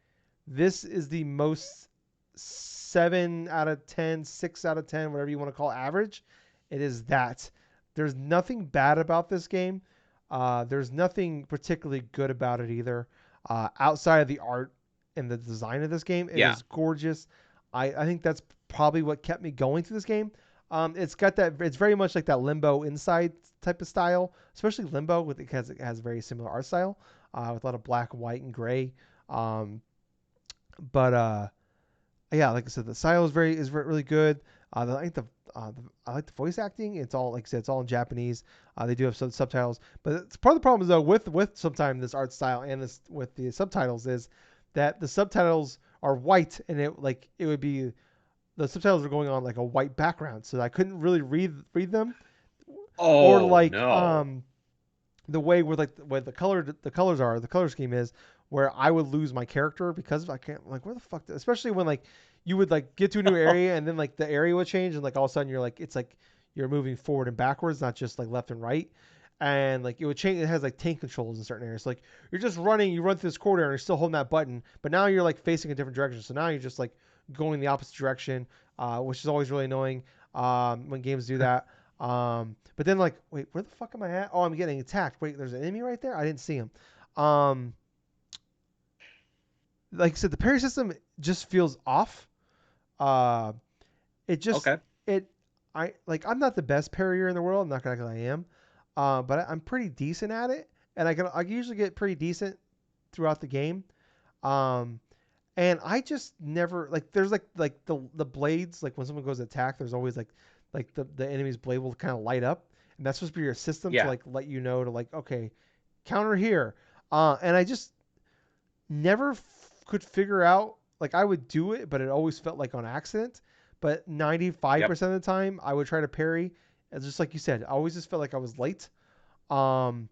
This is the most 7 out of 10, 6 out of 10, whatever you want to call average. It is that. There's nothing bad about this game. There's nothing particularly good about it either. Outside of the art and the design of this game, it Yeah. is gorgeous. I think that's probably what kept me going through this game. It's got that. It's very much like that Limbo Inside type of style, especially Limbo because it has very similar art style with a lot of black, white, and gray. Um, but yeah, like I said, the style is really good. I like the voice acting. It's all like I said, it's all in Japanese. They do have some subtitles, but it's part of the problem is though with sometimes this art style and this with the subtitles is that the subtitles are white and it would be the subtitles are going on like a white background, so I couldn't really read them or Oh like no. the way where like where the colors are the color scheme is where I would lose my character because I can't like where the fuck especially when like you would like get to a new area and then like the area would change and like all of a sudden you're like it's like you're moving forward and backwards not just like left and right and like it would change it has like tank controls in certain areas like you're just running you run through this corridor and you're still holding that button but now you're like facing a different direction so now you're just like going the opposite direction which is always really annoying when games do that but then like, wait, where the fuck am I at? Oh, I'm getting attacked. Wait, there's an enemy right there. I didn't see him. Um, like I said, the parry system just feels off. Uh, it just Okay. it I like I'm not the best parrier in the world. I'm not gonna act like I am. But I'm pretty decent at it, and I usually get pretty decent throughout the game. Um, and I just never like there's like the blades like when someone goes to attack there's always like the enemy's blade will kind of light up and that's supposed to be your system to Yeah. like let you know to like okay counter here and I just never could figure out like I would do it but it always felt like on accident but Yep. 95% of the time I would try to parry it's just like you said I always just felt like I was late um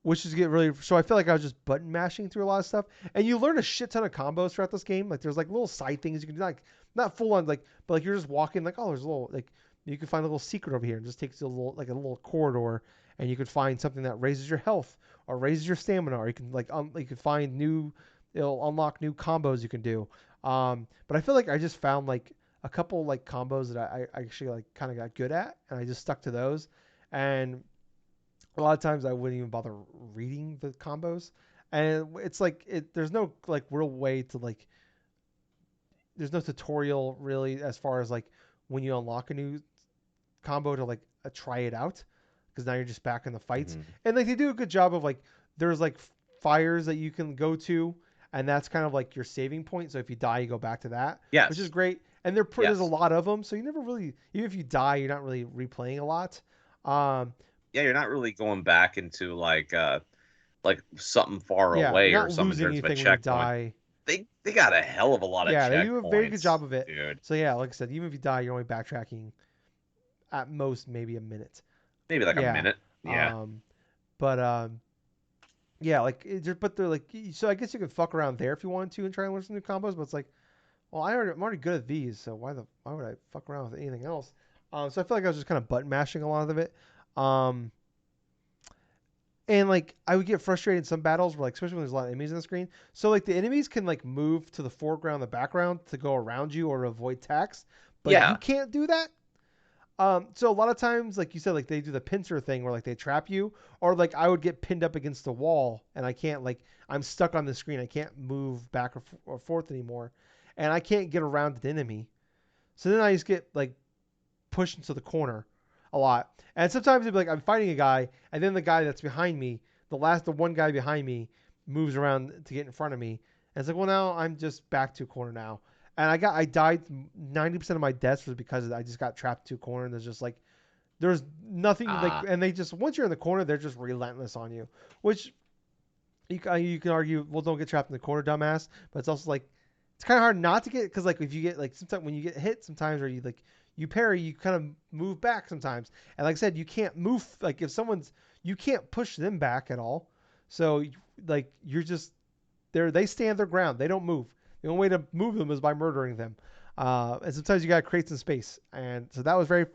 which is get really so I feel like I was just button mashing through a lot of stuff and you learn a shit ton of combos throughout this game like there's like little side things you can do like not full on like but like you're just walking like oh there's a little like you can find a little secret over here and just takes you a little like a little corridor and you could find something that raises your health or raises your stamina or you can like you can find new it'll unlock new combos you can do but I feel like I just found like a couple like combos that I actually like kind of got good at and I just stuck to those and a lot of times I wouldn't even bother reading the combos, and it's like there's no like real way to like there's no tutorial really as far as like when you unlock a new combo to like try it out because now you're just back in the fights Hmm. and like they do a good job of like there's like fires that you can go to and that's kind of like your saving point so if you die you go back to that which is Yes. great and there's a Yes. lot of them so you never really even if you die you're not really replaying a lot um Yeah, you're not really going back into like something far yeah you're away or not something in losing terms of a anything when you checkpoint. die. They got a hell of a lot of Yeah, they do a very good checkpoints, job of it. dude. So yeah, like I said, even if you die, you're only backtracking at most maybe a minute. Maybe like a Yeah. minute. Yeah. Um, but yeah, like but they're like so I guess you could fuck around there if you wanted to and try and learn some new combos. But it's like, well, I'm already good at these, so why would I fuck around with anything else? So I feel like I was just kind of button mashing a lot of it. Um, And like I would get frustrated in some battles where like especially when there's a lot of enemies on the screen. So like the enemies can like move to the foreground, the background to go around you or avoid attacks, but you Yeah. can't do that. So a lot of times, like you said, like they do the pincer thing where like they trap you, or like I would get pinned up against the wall and I can't like I'm stuck on the screen. I can't move back or forth anymore, and I can't get around an enemy. So then I just get like pushed into the corner a lot. And sometimes it'd be like I'm fighting a guy, and then the guy that's behind me, the one guy behind me, moves around to get in front of me. And it's like, well, now I'm just back to a corner now. And I died 90% of my deaths was because I just got trapped to a corner, and there's just like there's nothing like, Uh, and they just once you're in the corner, they're just relentless on you, which you can argue, well, don't get trapped in the corner, dumbass. But it's also like it's kind of hard not to get because like if you get like sometimes when you get hit sometimes or you like you parry, you kind of move back sometimes. And like I said, you can't move like if someone's you can't push them back at all. So like you're just they stand their ground. They don't move. The only way to move them is by murdering them. And sometimes you got to create some space. And so that was very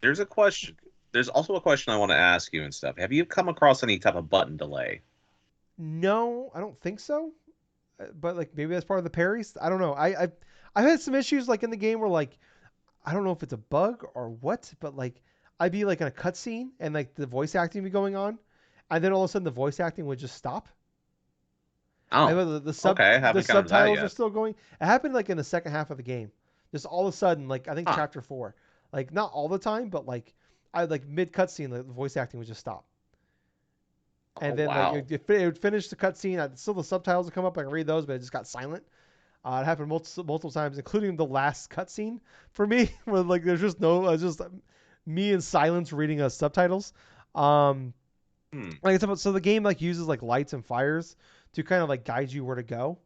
there's a question. There's also a question I want to ask you and stuff. Have you come across any type of button delay? no, I don't think so. But like maybe that's part of the parries. I don't know. I've had some issues like in the game where like I don't know if it's a bug or what, but like I'd be like in a cutscene and like the voice acting would be going on, and then all of a sudden the voice acting would just stop. I Oh, know okay. I the haven't encountered that subtitles are yet. still going. It happened like in the second half of the game. Just all of a sudden, like I think Huh. chapter 4, like not all the time, but like I like mid cutscene, the voice acting would just stop. Oh, And then like wow. it would finish the cutscene. Still the subtitles would come up. I can read those, but it just got silent. It happened multiple times, including the last cutscene for me, where like there's just no, just me in silence reading subtitles. Um, Hmm. like it's about, so the game like uses like lights and fires to kind of like guide you where to go.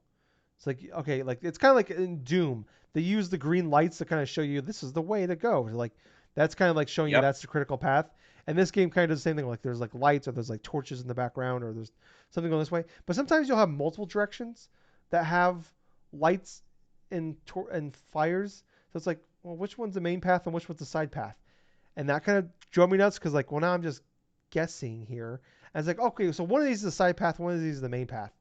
It's like okay, like it's kind of like in Doom, they use the green lights to kind of show you this is the way to go. So, like that's kind of like showing you Yep. that's the critical path. And this game kind of does the same thing. Like there's like lights or there's like torches in the background or there's something going this way. But sometimes you'll have multiple directions that have lights and fires. So it's like, well, which one's the main path and which one's the side path? And that kind of drove me nuts because like, well, now I'm just guessing here. And it's like, okay, so one of these is the side path, one of these is the main path.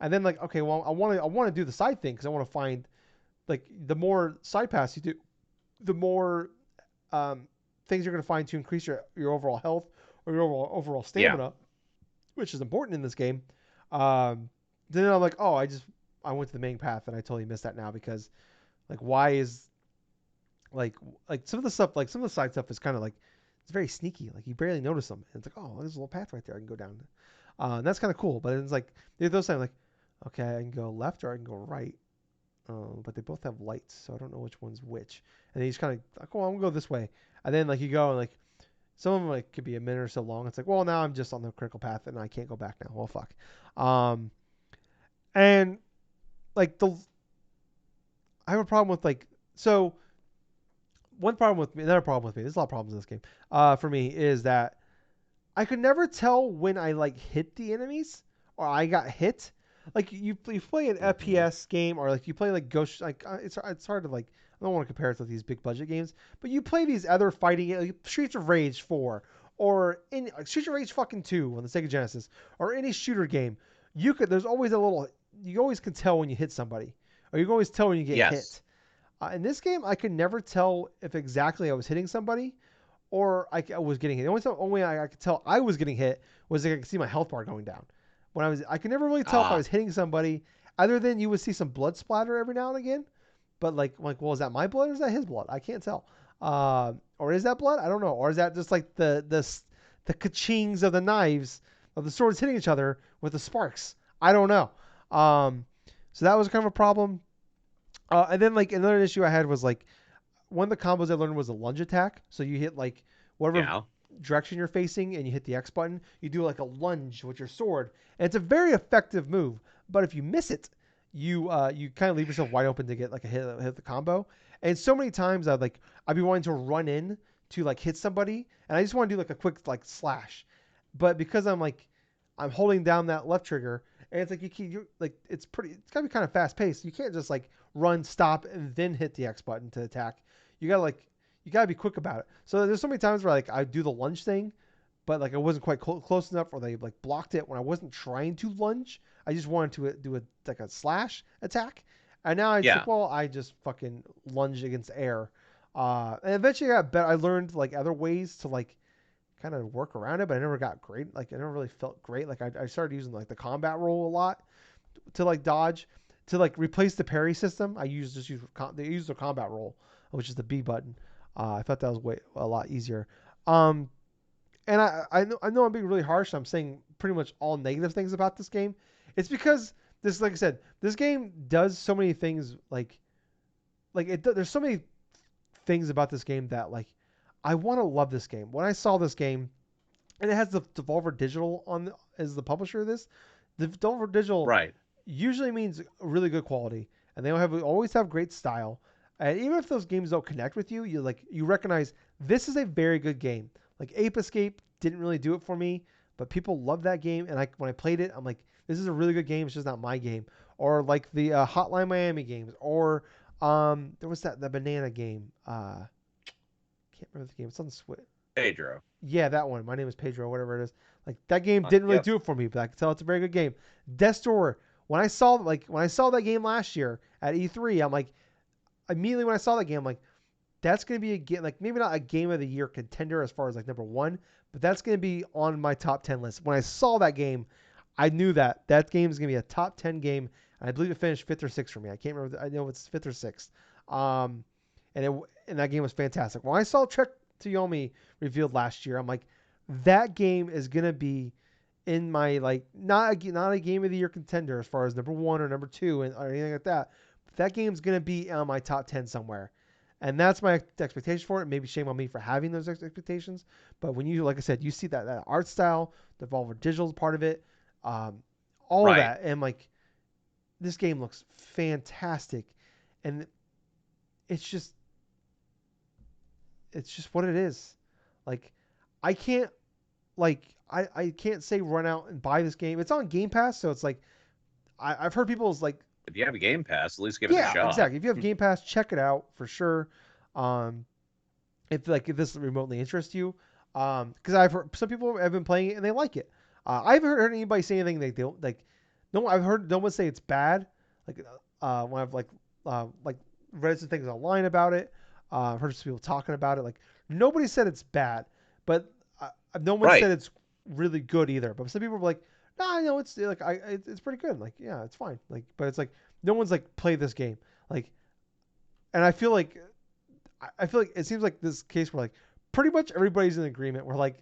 And then like, okay, well, I want to do the side thing because I want to find like the more side paths you do, the more um, things you're going to find to increase your overall health or your overall Yeah. stamina, which is important in this game. Um, then I'm like, oh, I went to the main path and I totally missed that now because like why is like some of the stuff like some of the side stuff is kind of like it's very sneaky. Like you barely notice them. And it's like, oh, there's a little path right there. I can go down. And that's kind of cool. But it's like those times like, okay, I can go left or I can go right. But they both have lights, so I don't know which one's which. And then you just kind of like, oh, I'm gonna go this way. And then like you go and like some of them like could be a minute or so long. It's like, well, now I'm just on the critical path and I can't go back now. Well, fuck. Um, and like I have a problem with like so another problem with me. There's a lot of problems in this game. For me is that I could never tell when I like hit the enemies or I got hit. Like you play an Hmm. FPS game or like you play like Ghost like it's hard to like I don't want to compare it to these big budget games, but you play these other fighting like Streets of Rage 4 or in like Streets of Rage fucking 2 on the Sega Genesis or any shooter game. There's always a little you always can tell when you hit somebody or you can always tell when you get Yes. hit. In this game, I could never tell if exactly I was hitting somebody or I was getting hit. Only way I could tell I was getting hit was like I could see my health bar going down. I could never really tell if I Ah. was hitting somebody, other than you would see some blood splatter every now and again. But well, is that my blood or is that his blood? I can't tell. Or is that blood? I don't know. Or is that just like the ka-chings of the knives of the swords hitting each other with the sparks? I don't know. Um, so that was kind of a problem. And then like another issue I had was like one of the combos I learned was a lunge attack. So you hit like whatever Yeah. direction you're facing and you hit the X button, you do like a lunge with your sword. And it's a very effective move. But if you miss it, you kind of leave yourself wide open to get like a hit the combo. And so many times I'd be wanting to run in to like hit somebody and I just want to do like a quick like slash. But because I'm holding down that left trigger and it's like you like it's gotta be kind of fast paced. You can't just like run, stop, and then hit the X button to attack. You gotta be quick about it. So there's so many times where like I do the lunge thing, but like I wasn't quite close enough, or they like blocked it when I wasn't trying to lunge. I just wanted to do a like a slash attack, and now it's like, Yeah. well, I just fucking lunge against air. And eventually I got better. I learned like other ways to like kind of work around it, but I never got great. Like I never really felt great. Like I started using like the combat roll a lot to like dodge, to like replace the parry system. They use the combat roll, which is the B button. I thought that was way a lot easier. Um, and I know I'm being really harsh. I'm saying pretty much all negative things about this game. It's because this, like I said, this game does so many things. There's so many things about this game that like I want to love this game. When I saw this game, and it has the Devolver Digital as the publisher of this, the Devolver Digital Right. usually means really good quality, and they always have great style. And even if those games don't connect with you, you recognize this is a very good game. Like Ape Escape didn't really do it for me, but people love that game, and when I played it, I'm like, this is a really good game. It's just not my game. Or like the Hotline Miami games, or there was the banana game. Can't remember the game. It's on the Switch. Pedro. Yeah, that one. My name is Pedro, whatever it is. Like that game didn't really Yep. do it for me, but I can tell it's a very good game. Death's Door. When I saw that game last year at E3, I'm like, immediately when I saw that game, I'm like, that's gonna be a game, like maybe not a game of the year contender as far as like number one, but that's gonna be on my top 10 list. When I saw that game, I knew that game is gonna be a top 10 game. I believe it finished fifth or sixth for me. I can't remember. I know it's fifth or sixth. Um, and that game was fantastic. When I saw Trek to Yomi revealed last year, I'm like, that game is gonna be in my like not a game of the year contender as far as number one or number two or anything like that. But that game's gonna be on my top 10 somewhere, and that's my expectation for it. Maybe shame on me for having those expectations, but when you, like I said, you see that art style, the Devolver Digital part of it, all of Right. that, and like this game looks fantastic, and it's just it's just what it is. Like I can't I can't say run out and buy this game. It's on Game Pass, so it's like I've heard people's like, If you have a Game Pass, at least give it a yeah, shot. exactly. If you have Game Pass, check it out for sure. Um, if this remotely interests you, because I've heard some people have been playing it and they like it. I haven't heard anybody say anything they don't like. No, I've heard no one say it's bad. Like when I've like read some things online about it, I've heard some people talking about it. Like nobody said it's bad, but no one Right. said it's really good either. But some people were like, "Nah, I know it's like it's pretty good." Like, yeah, it's fine. Like, but it's like no one's like play this game. Like, and I feel like it seems like this case where like pretty much everybody's in agreement. We're like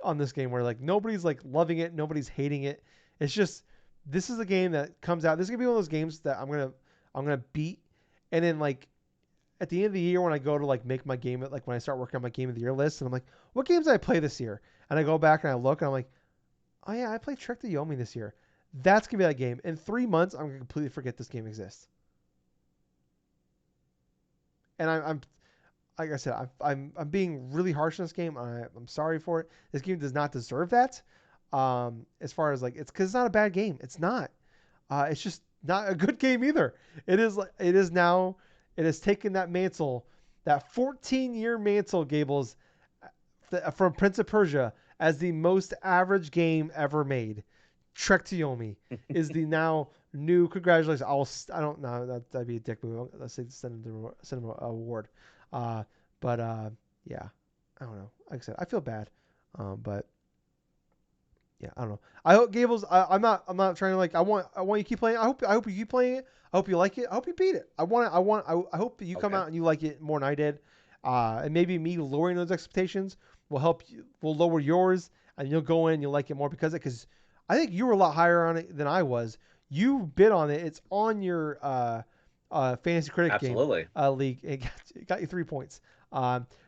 on this game where like nobody's like loving it, nobody's hating it. It's just this is a game that comes out. This is gonna be one of those games that I'm gonna beat, and then like at the end of the year when I go to like make my game, like when I start working on my game of the year list, and I'm like, what games did I play this year? And I go back and I look and I'm like, oh yeah, I played Trek to Yomi this year. That's gonna be that game. In 3 months, I'm gonna completely forget this game exists. And I'm like I said, I'm being really harsh on this game. I'm sorry for it. This game does not deserve that. As far as like it's because it's not a bad game. It's not. It's just not a good game either. It is now. It has taken that mantle, that 14-year mantle, Gables, from Prince of Persia as the most average game ever made. Trek to Yomi is the now new. Congratulations! I don't know. That'd be a dick move. Let's say send him an award. Uh, but yeah, I don't know. Like I said, I feel bad. But yeah, I don't know. I hope Gables. I'm not trying to like. I want you to keep playing. I hope you keep playing it. I hope you like it. I hope you beat it. I hope that you come Okay. out and you like it more than I did. And maybe me lowering those expectations will help you. Will lower yours, and you'll go in and you'll like it more because I think you were a lot higher on it than I was. You bid on it. It's on your fantasy critic game Absolutely. league. It got you 3 points.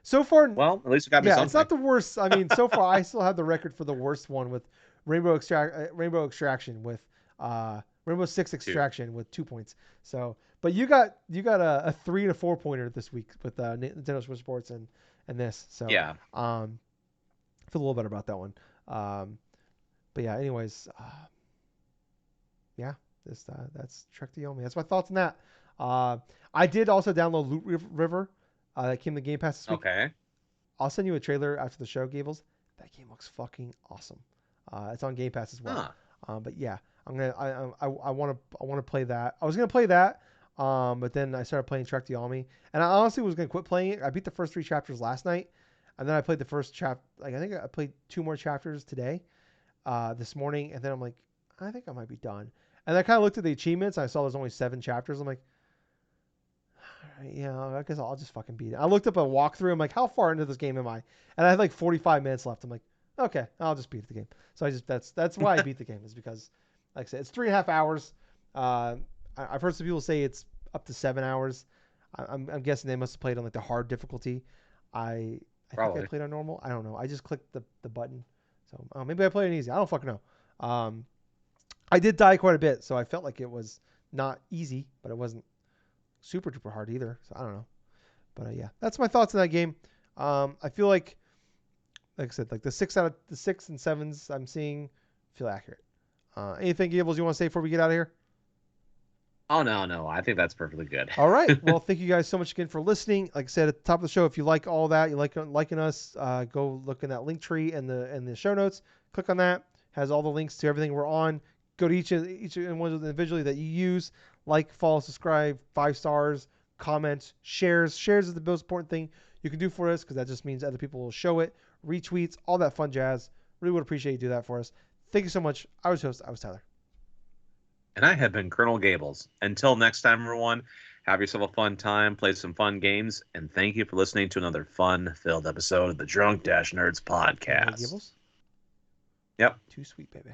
So far, Well, at least it got me yeah, it's something. not the worst. I mean, so far I still have the record for the worst one with Rainbow Extraction with Rainbow Six Too. Extraction with 2 points. So, but you got a 3 and a 4 pointer this week with Nintendo Switch Sports and this. So, Yeah. I feel a little better about that one. But yeah, anyways, yeah, that's Trek to Yomi. That's my thoughts on that. I did also download Loot River. That came to Game Pass this week. Okay. I'll send you a trailer after the show, Gables. That game looks fucking awesome. It's on Game Pass as well. Huh. But yeah, I want to play that. I was gonna play that, but then I started playing Trek to Yomi, and I honestly was gonna quit playing it. I beat the first 3 chapters last night, and then I played the first chapter. Like I think I played 2 more chapters today, this morning, and then I'm like, I think I might be done. And I kind of looked at the achievements. And I saw there's only 7 chapters. I'm like, all right, yeah, I guess I'll just fucking beat it. I looked up a walkthrough. I'm like, how far into this game am I? And I had like 45 minutes left. I'm like, okay, I'll just beat the game. So that's why I beat the game, is because, like I said, it's 3.5 hours. I've heard some people say it's up to 7 hours. I'm guessing they must have played on like the hard difficulty. I think I Probably. played on normal. I don't know. I just clicked the button. So maybe I played it easy. I don't fucking know. I did die quite a bit, so I felt like it was not easy, but it wasn't super duper hard either. So I don't know. But yeah, that's my thoughts on that game. I feel like I said, like the 6 and 7s I'm seeing feel accurate. Anything, Gables, you want to say before we get out of here? Oh no, I think that's perfectly good. All right. Well, thank you guys so much again for listening. Like I said at the top of the show, if you like all that, you like liking us, go look in that link tree in the show notes. Click on that. Has all the links to everything we're on. Go to each and one of them individually that you use. Like, follow, subscribe, 5 stars, comments, shares. Shares is the most important thing you can do for us, because that just means other people will show it. Retweets, all that fun jazz. Really would appreciate you do that for us. Thank you so much. I was host. I was Tyler. And I have been Colonel Gables. Until next time, everyone, have yourself a fun time, play some fun games, and thank you for listening to another fun-filled episode of the Drunk-Nerds Hey, podcast. Gables. Yep. Too sweet, baby.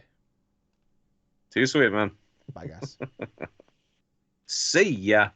Too sweet, man. Bye, guys. See ya.